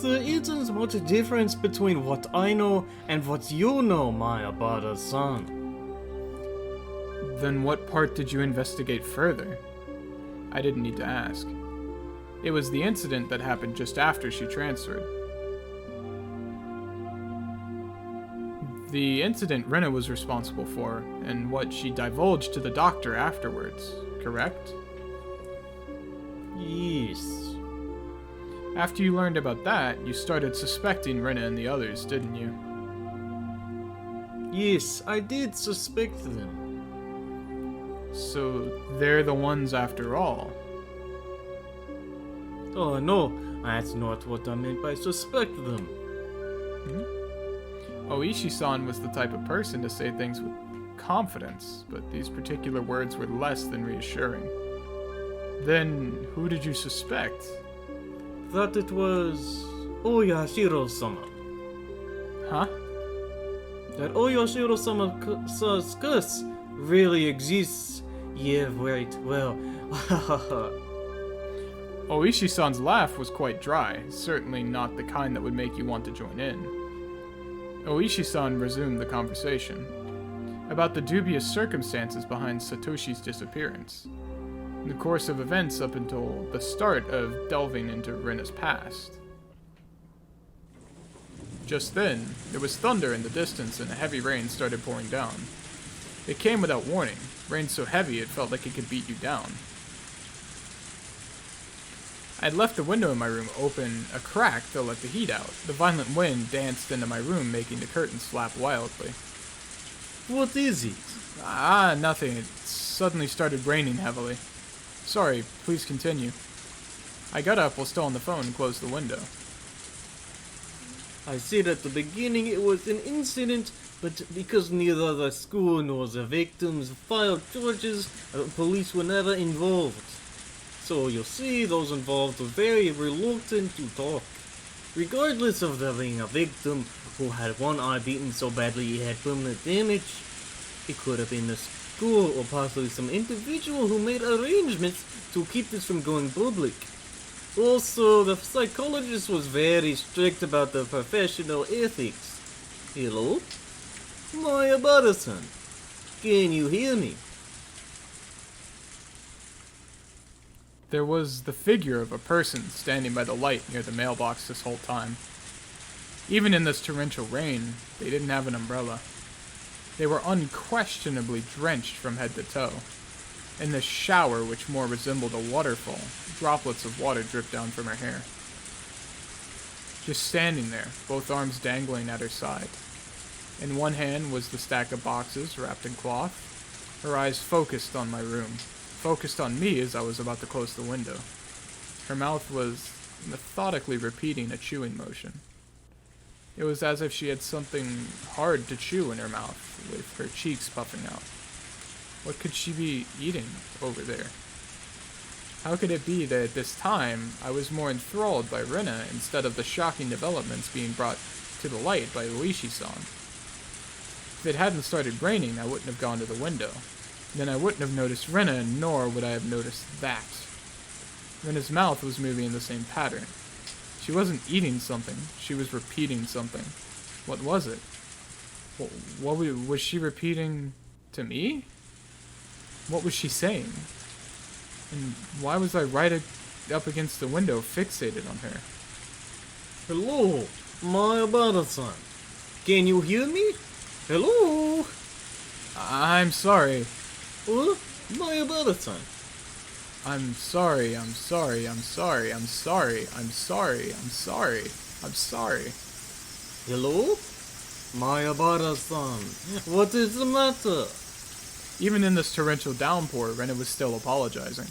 There isn't much difference between what I know and what you know, Mayabara-san. Then what part did you investigate further? I didn't need to ask. It was the incident that happened just after she transferred. The incident Rena was responsible for, and what she divulged to the doctor afterwards, correct? Yes. After you learned about that, you started suspecting Rena and the others, didn't you? Yes, I did suspect them. So they're the ones after all. Oh no, that's not what I meant by suspect them. Oishi-san was the type of person to say things with confidence, but these particular words were less than reassuring. Then, who did you suspect? That it was Oyashiro-sama. Huh? That Oyashiro-sama's curse really exists. Yeah, right, well, Oishi-san's laugh was quite dry, certainly not the kind that would make you want to join in. Oishi-san resumed the conversation about the dubious circumstances behind Satoshi's disappearance, the course of events up until the start of delving into Rena's past. Just then, there was thunder in the distance and a heavy rain started pouring down. It came without warning, rain so heavy it felt like it could beat you down. I had left the window in my room open a crack to let the heat out. The violent wind danced into my room, making the curtains flap wildly. what is it? Nothing. It suddenly started raining heavily. Sorry, please continue. I got up while still on the phone and closed the window. I said at the beginning it was an incident, but because neither the school nor the victims filed charges, police were never involved. So you'll see those involved were very reluctant to talk. Regardless of there being a victim who had one eye beaten so badly it had permanent damage, it could have been the school or possibly some individual who made arrangements to keep this from going public. Also, the psychologist was very strict about the professional ethics. Hello? Mayabara-san, can you hear me? There was the figure of a person standing by the light near the mailbox this whole time. Even in this torrential rain, they didn't have an umbrella. They were unquestionably drenched from head to toe. In this shower, which more resembled a waterfall, droplets of water dripped down from her hair. Just standing there, both arms dangling at her side. In one hand was the stack of boxes wrapped in cloth, her eyes focused on my room, focused on me as I was about to close the window. Her mouth was methodically repeating a chewing motion. It was as if she had something hard to chew in her mouth, with her cheeks puffing out. What could she be eating over there? How could it be that at this time I was more enthralled by Rena instead of the shocking developments being brought to the light by Oishi-san? If it hadn't started raining, I wouldn't have gone to the window. Then I wouldn't have noticed Rena, nor would I have noticed that. Rena's mouth was moving in the same pattern. She wasn't eating something, she was repeating something. What was it? What was she repeating to me? What was she saying? And why was I right up against the window, fixated on her? Hello, Mayabara-san. Can you hear me? Hello? I'm sorry. Mayabara-san. I'm sorry, I'm sorry, I'm sorry, I'm sorry, I'm sorry, I'm sorry, I'm sorry. Hello? Mayabara-san. What is the matter? Even in this torrential downpour, Rena was still apologizing.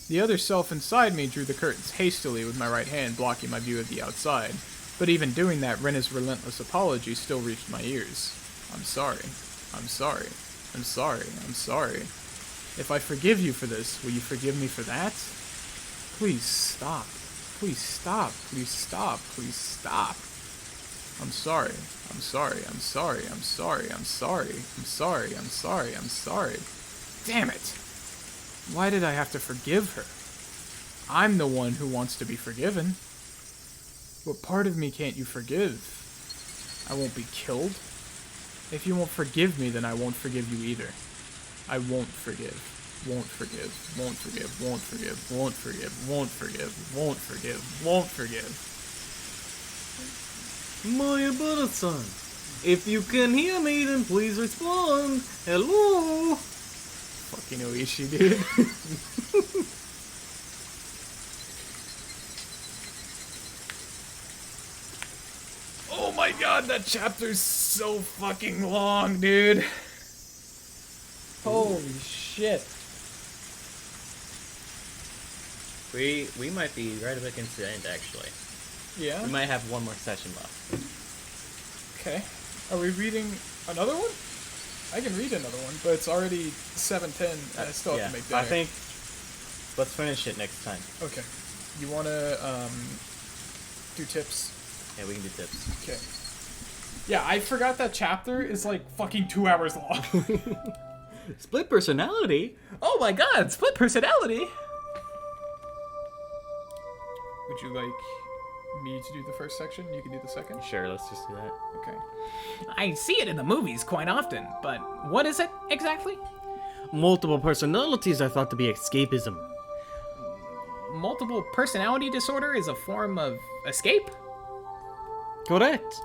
The other self inside me drew the curtains hastily with my right hand blocking my view of the outside, but even doing that, Rena's relentless apology still reached my ears. I'm sorry. I'm sorry. I'm sorry. I'm sorry. If I forgive you for this, will you forgive me for that? Please stop. Please stop. Please stop. Please stop. I'm sorry. I'm sorry. I'm sorry. I'm sorry. I'm sorry. I'm sorry. I'm sorry. I'm sorry. Damn it. Why did I have to forgive her? I'm the one who wants to be forgiven. What part of me can't you forgive? I won't be killed. If you won't forgive me, then I won't forgive you either. I won't forgive. Won't forgive. Won't forgive. Won't forgive. Won't forgive. Won't forgive. Won't forgive. Won't forgive. Mayabara-san, if you can hear me, then please respond. Hello? Fucking Oishi, dude. Oh my god, that chapter's so fucking long, dude. Holy shit. We might be right up against the end, actually. Yeah? We might have one more session left. Okay. Are we reading another one? I can read another one, but it's already 7:10 and I still have to make dinner. I think let's finish it next time. Okay. You wanna do tips? Yeah, we can do tips. Okay. Yeah, I forgot that chapter is like fucking 2 hours long. Split personality? Oh my god, split personality! Would you like me to do the first section? You can do the second? Sure, let's just do that. Okay. I see it in the movies quite often, but what is it exactly? Multiple personalities are thought to be escapism. Multiple personality disorder is a form of escape? Correct.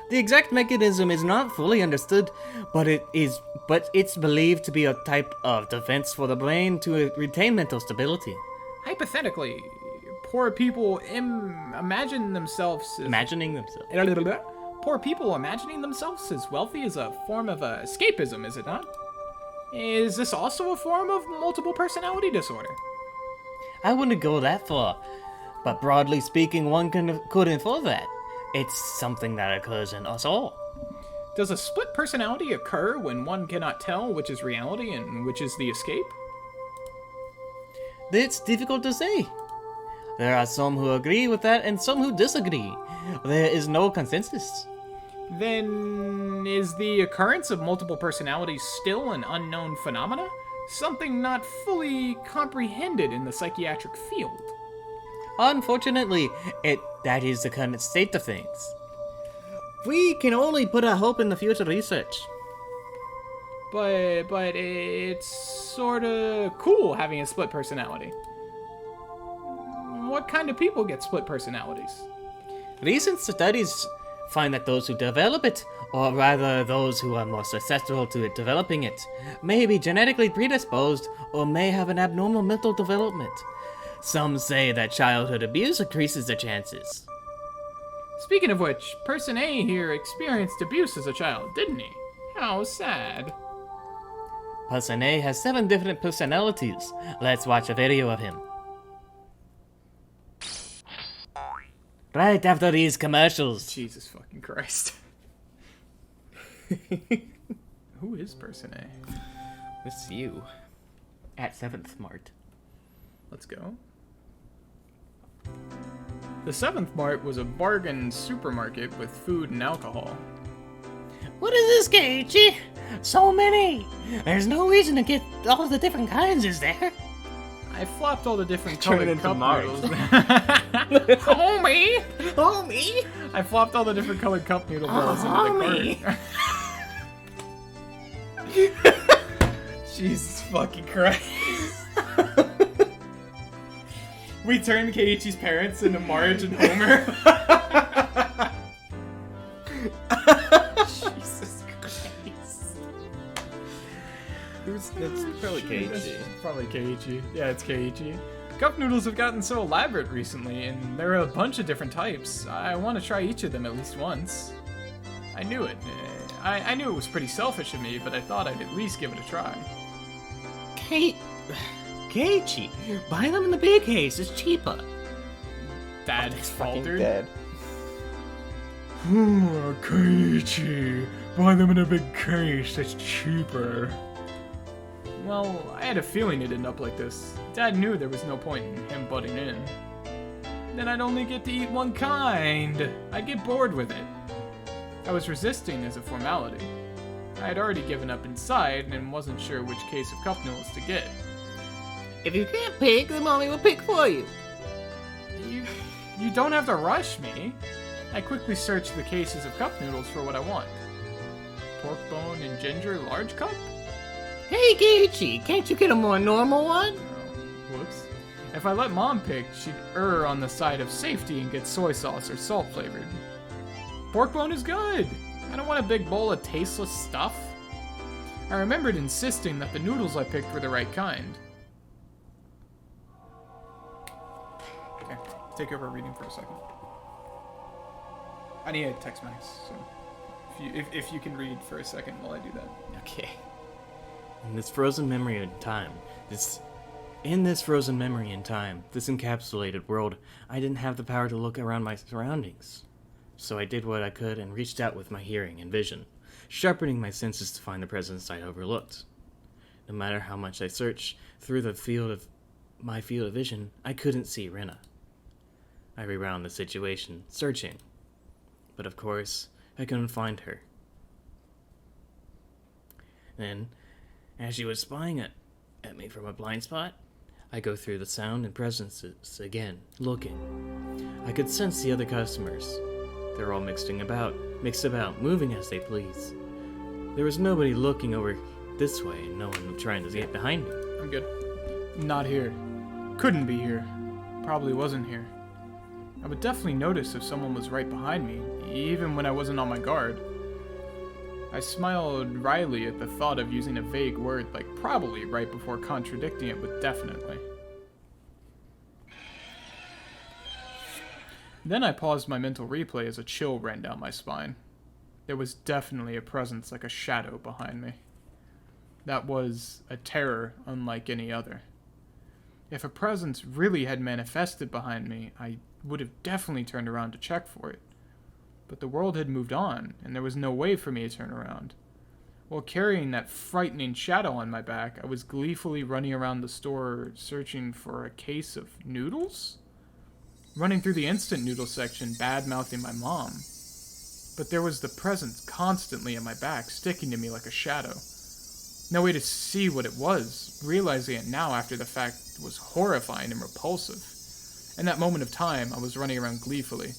The exact mechanism is not fully understood, but it's believed to be a type of defense for the brain to retain mental stability. Hypothetically, poor people imagine themselves as... Imagining themselves. Poor people imagining themselves as wealthy is a form of escapism, is it not? Is this also a form of multiple personality disorder? I wouldn't go that far, but broadly speaking, one could infer that. It's something that occurs in us all. Does a split personality occur when one cannot tell which is reality and which is the escape? It's difficult to say. There are some who agree with that and some who disagree. There is no consensus. Then is the occurrence of multiple personalities still an unknown phenomena? Something not fully comprehended in the psychiatric field? Unfortunately, that is the current state of things. We can only put our hope in the future research. But it's sorta cool having a split personality. What kind of people get split personalities? Recent studies find that those who develop it, or rather those who are more susceptible to it developing it, may be genetically predisposed or may have an abnormal mental development. Some say that childhood abuse increases the chances. Speaking of which, Person A here experienced abuse as a child, didn't he? How sad. Person A has 7 different personalities. Let's watch a video of him. Right after these commercials. Jesus fucking Christ. Who is Person A? It's you. At 7th Mart. Let's go. The 7th Mart was a bargain supermarket with food and alcohol. What is this, Keiichi? So many! There's no reason to get all the different kinds, is there? I flopped all the different Turn it colored into cup Mars. noodles. Homie! Homie! I flopped all the different colored cup noodle balls into the cart. Jesus fucking Christ. We turned Keiichi's parents into Marge and Homer. Jesus Christ. That's probably That's Keiichi. probably Keiichi. Yeah, it's Keiichi. Cup noodles have gotten so elaborate recently, and there are a bunch of different types. I want to try each of them at least once. I knew it. I knew it was pretty selfish of me, but I thought I'd at least give it a try. Keiichi, buy them in the big case. It's cheaper. Dad faltered. Dead. Keiichi, buy them in a big case. It's cheaper. Well, I had a feeling it'd end up like this. Dad knew there was no point in him butting in. Then I'd only get to eat one kind. I'd get bored with it. I was resisting as a formality. I had already given up inside and wasn't sure which case of cup noodles to get. If you can't pick, then mommy will pick for you. You don't have to rush me. I quickly searched the cases of cup noodles for what I want. Pork bone and ginger large cup? Hey, Keiichi, can't you get a more normal one? Oh, whoops. If I let Mom pick, she'd err on the side of safety and get soy sauce or salt flavored. Pork bone is good. I don't want a big bowl of tasteless stuff. I remembered insisting that the noodles I picked were the right kind. Okay, take over reading for a second. I need a text max, so if you can read for a second while I do that. Okay. In this frozen memory in time, this encapsulated world, I didn't have the power to look around my surroundings. So I did what I could and reached out with my hearing and vision, sharpening my senses to find the presence I overlooked. No matter how much I searched through my field of vision, I couldn't see Rena. I rewound the situation, searching. But of course, I couldn't find her. Then, as she was spying at me from a blind spot, I go through the sound and presences again, looking. I could sense the other customers. They're all mixed about, moving as they please. There was nobody looking over this way, and no one trying to get behind me. I'm good. Not here. Couldn't be here. Probably wasn't here. I would definitely notice if someone was right behind me, even when I wasn't on my guard. I smiled wryly at the thought of using a vague word like probably right before contradicting it with definitely. Then I paused my mental replay as a chill ran down my spine. There was definitely a presence like a shadow behind me. That was a terror unlike any other. If a presence really had manifested behind me, I would have definitely turned around to check for it. But the world had moved on, and there was no way for me to turn around. While carrying that frightening shadow on my back, I was gleefully running around the store searching for a case of noodles? Running through the instant noodle section, bad-mouthing my mom. But there was the presence constantly at my back, sticking to me like a shadow. No way to see what it was. Realizing it now after the fact was horrifying and repulsive. In that moment of time, I was running around gleefully,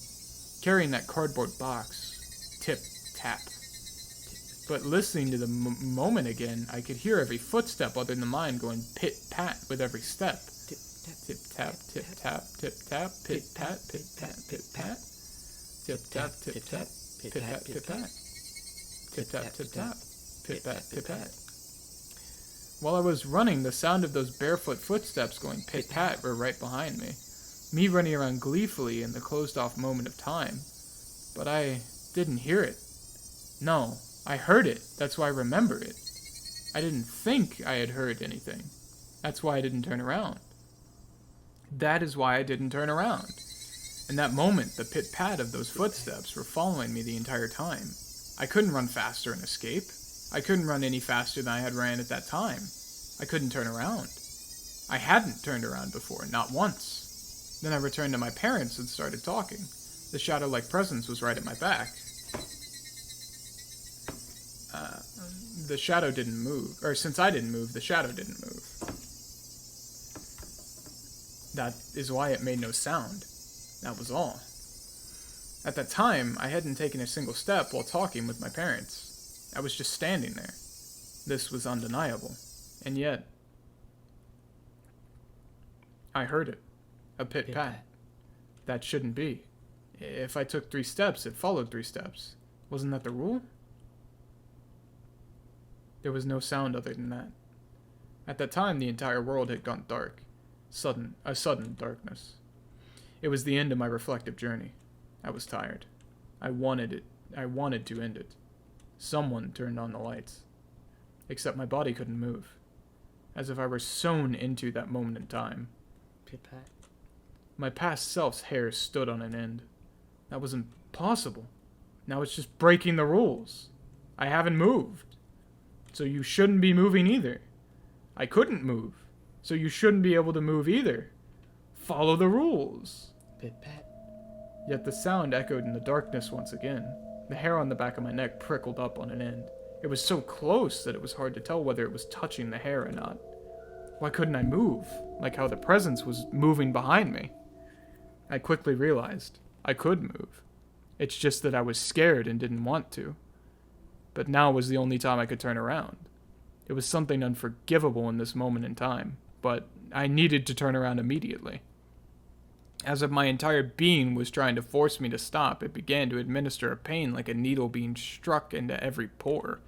carrying that cardboard box. Tip-tap. But listening to the moment again, I could hear every footstep other than mine going pit-pat with every step. Tip-tap, tip-tap, tip-tap, pit-pat, pit-pat, pit-pat. Tip-tap, tip-tap, pit-pat, pit-pat. Tip-tap, tip-tap, pit-pat, pit-pat. While I was running, the sound of those barefoot footsteps going pit-pat were right behind me. Me running around gleefully in the closed-off moment of time. But I didn't hear it. No, I heard it. That's why I remember it. I didn't think I had heard anything. That's why I didn't turn around. That is why I didn't turn around. In that moment, the pit-pat of those footsteps were following me the entire time. I couldn't run faster and escape. I couldn't run any faster than I had ran at that time. I couldn't turn around. I hadn't turned around before, not once. Then I returned to my parents and started talking. The shadow-like presence was right at my back. The shadow didn't move. Or since I didn't move, the shadow didn't move. That is why it made no sound. That was all. At that time, I hadn't taken a single step while talking with my parents. I was just standing there. This was undeniable. And yet, I heard it. A pit-pat. That shouldn't be. If I took 3 steps, it followed 3 steps. Wasn't that the rule? There was no sound other than that. At that time, the entire world had gone dark. A sudden darkness. It was the end of my reflective journey. I was tired. I wanted it. I wanted to end it. Someone turned on the lights. Except my body couldn't move. As if I were sewn into that moment in time. Pit-pat. My past self's hair stood on an end. That was impossible. Now it's just breaking the rules. I haven't moved. So you shouldn't be moving either. I couldn't move. So you shouldn't be able to move either. Follow the rules. Pit-pat. Yet the sound echoed in the darkness once again. The hair on the back of my neck prickled up on an end. It was so close that it was hard to tell whether it was touching the hair or not. Why couldn't I move? Like how the presence was moving behind me. I quickly realized I could move. It's just that I was scared and didn't want to. But now was the only time I could turn around. It was something unforgivable in this moment in time, but I needed to turn around immediately. As if my entire being was trying to force me to stop, it began to administer a pain like a needle being struck into every pore.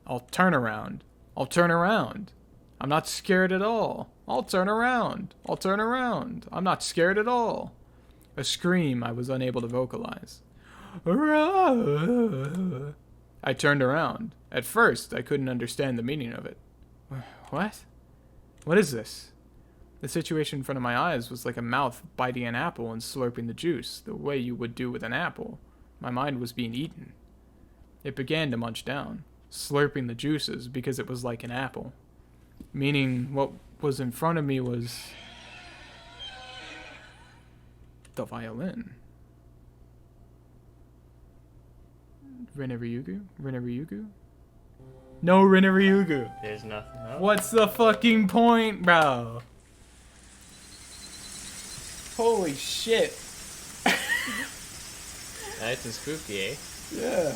I'll turn around. I'll turn around. I'm not scared at all. I'll turn around. I'll turn around. I'm not scared at all. A scream I was unable to vocalize. I turned around. At first, I couldn't understand the meaning of it. What? What is this? The situation in front of my eyes was like a mouth biting an apple and slurping the juice, the way you would do with an apple. My mind was being eaten. It began to munch down, slurping the juices because it was like an apple. Meaning what was in front of me was the violin. Rena Ryugu? Rena Ryugu? No Rena Ryugu. There's nothing else. What's the fucking point, bro? Holy shit. Nice and spooky, eh? Yeah.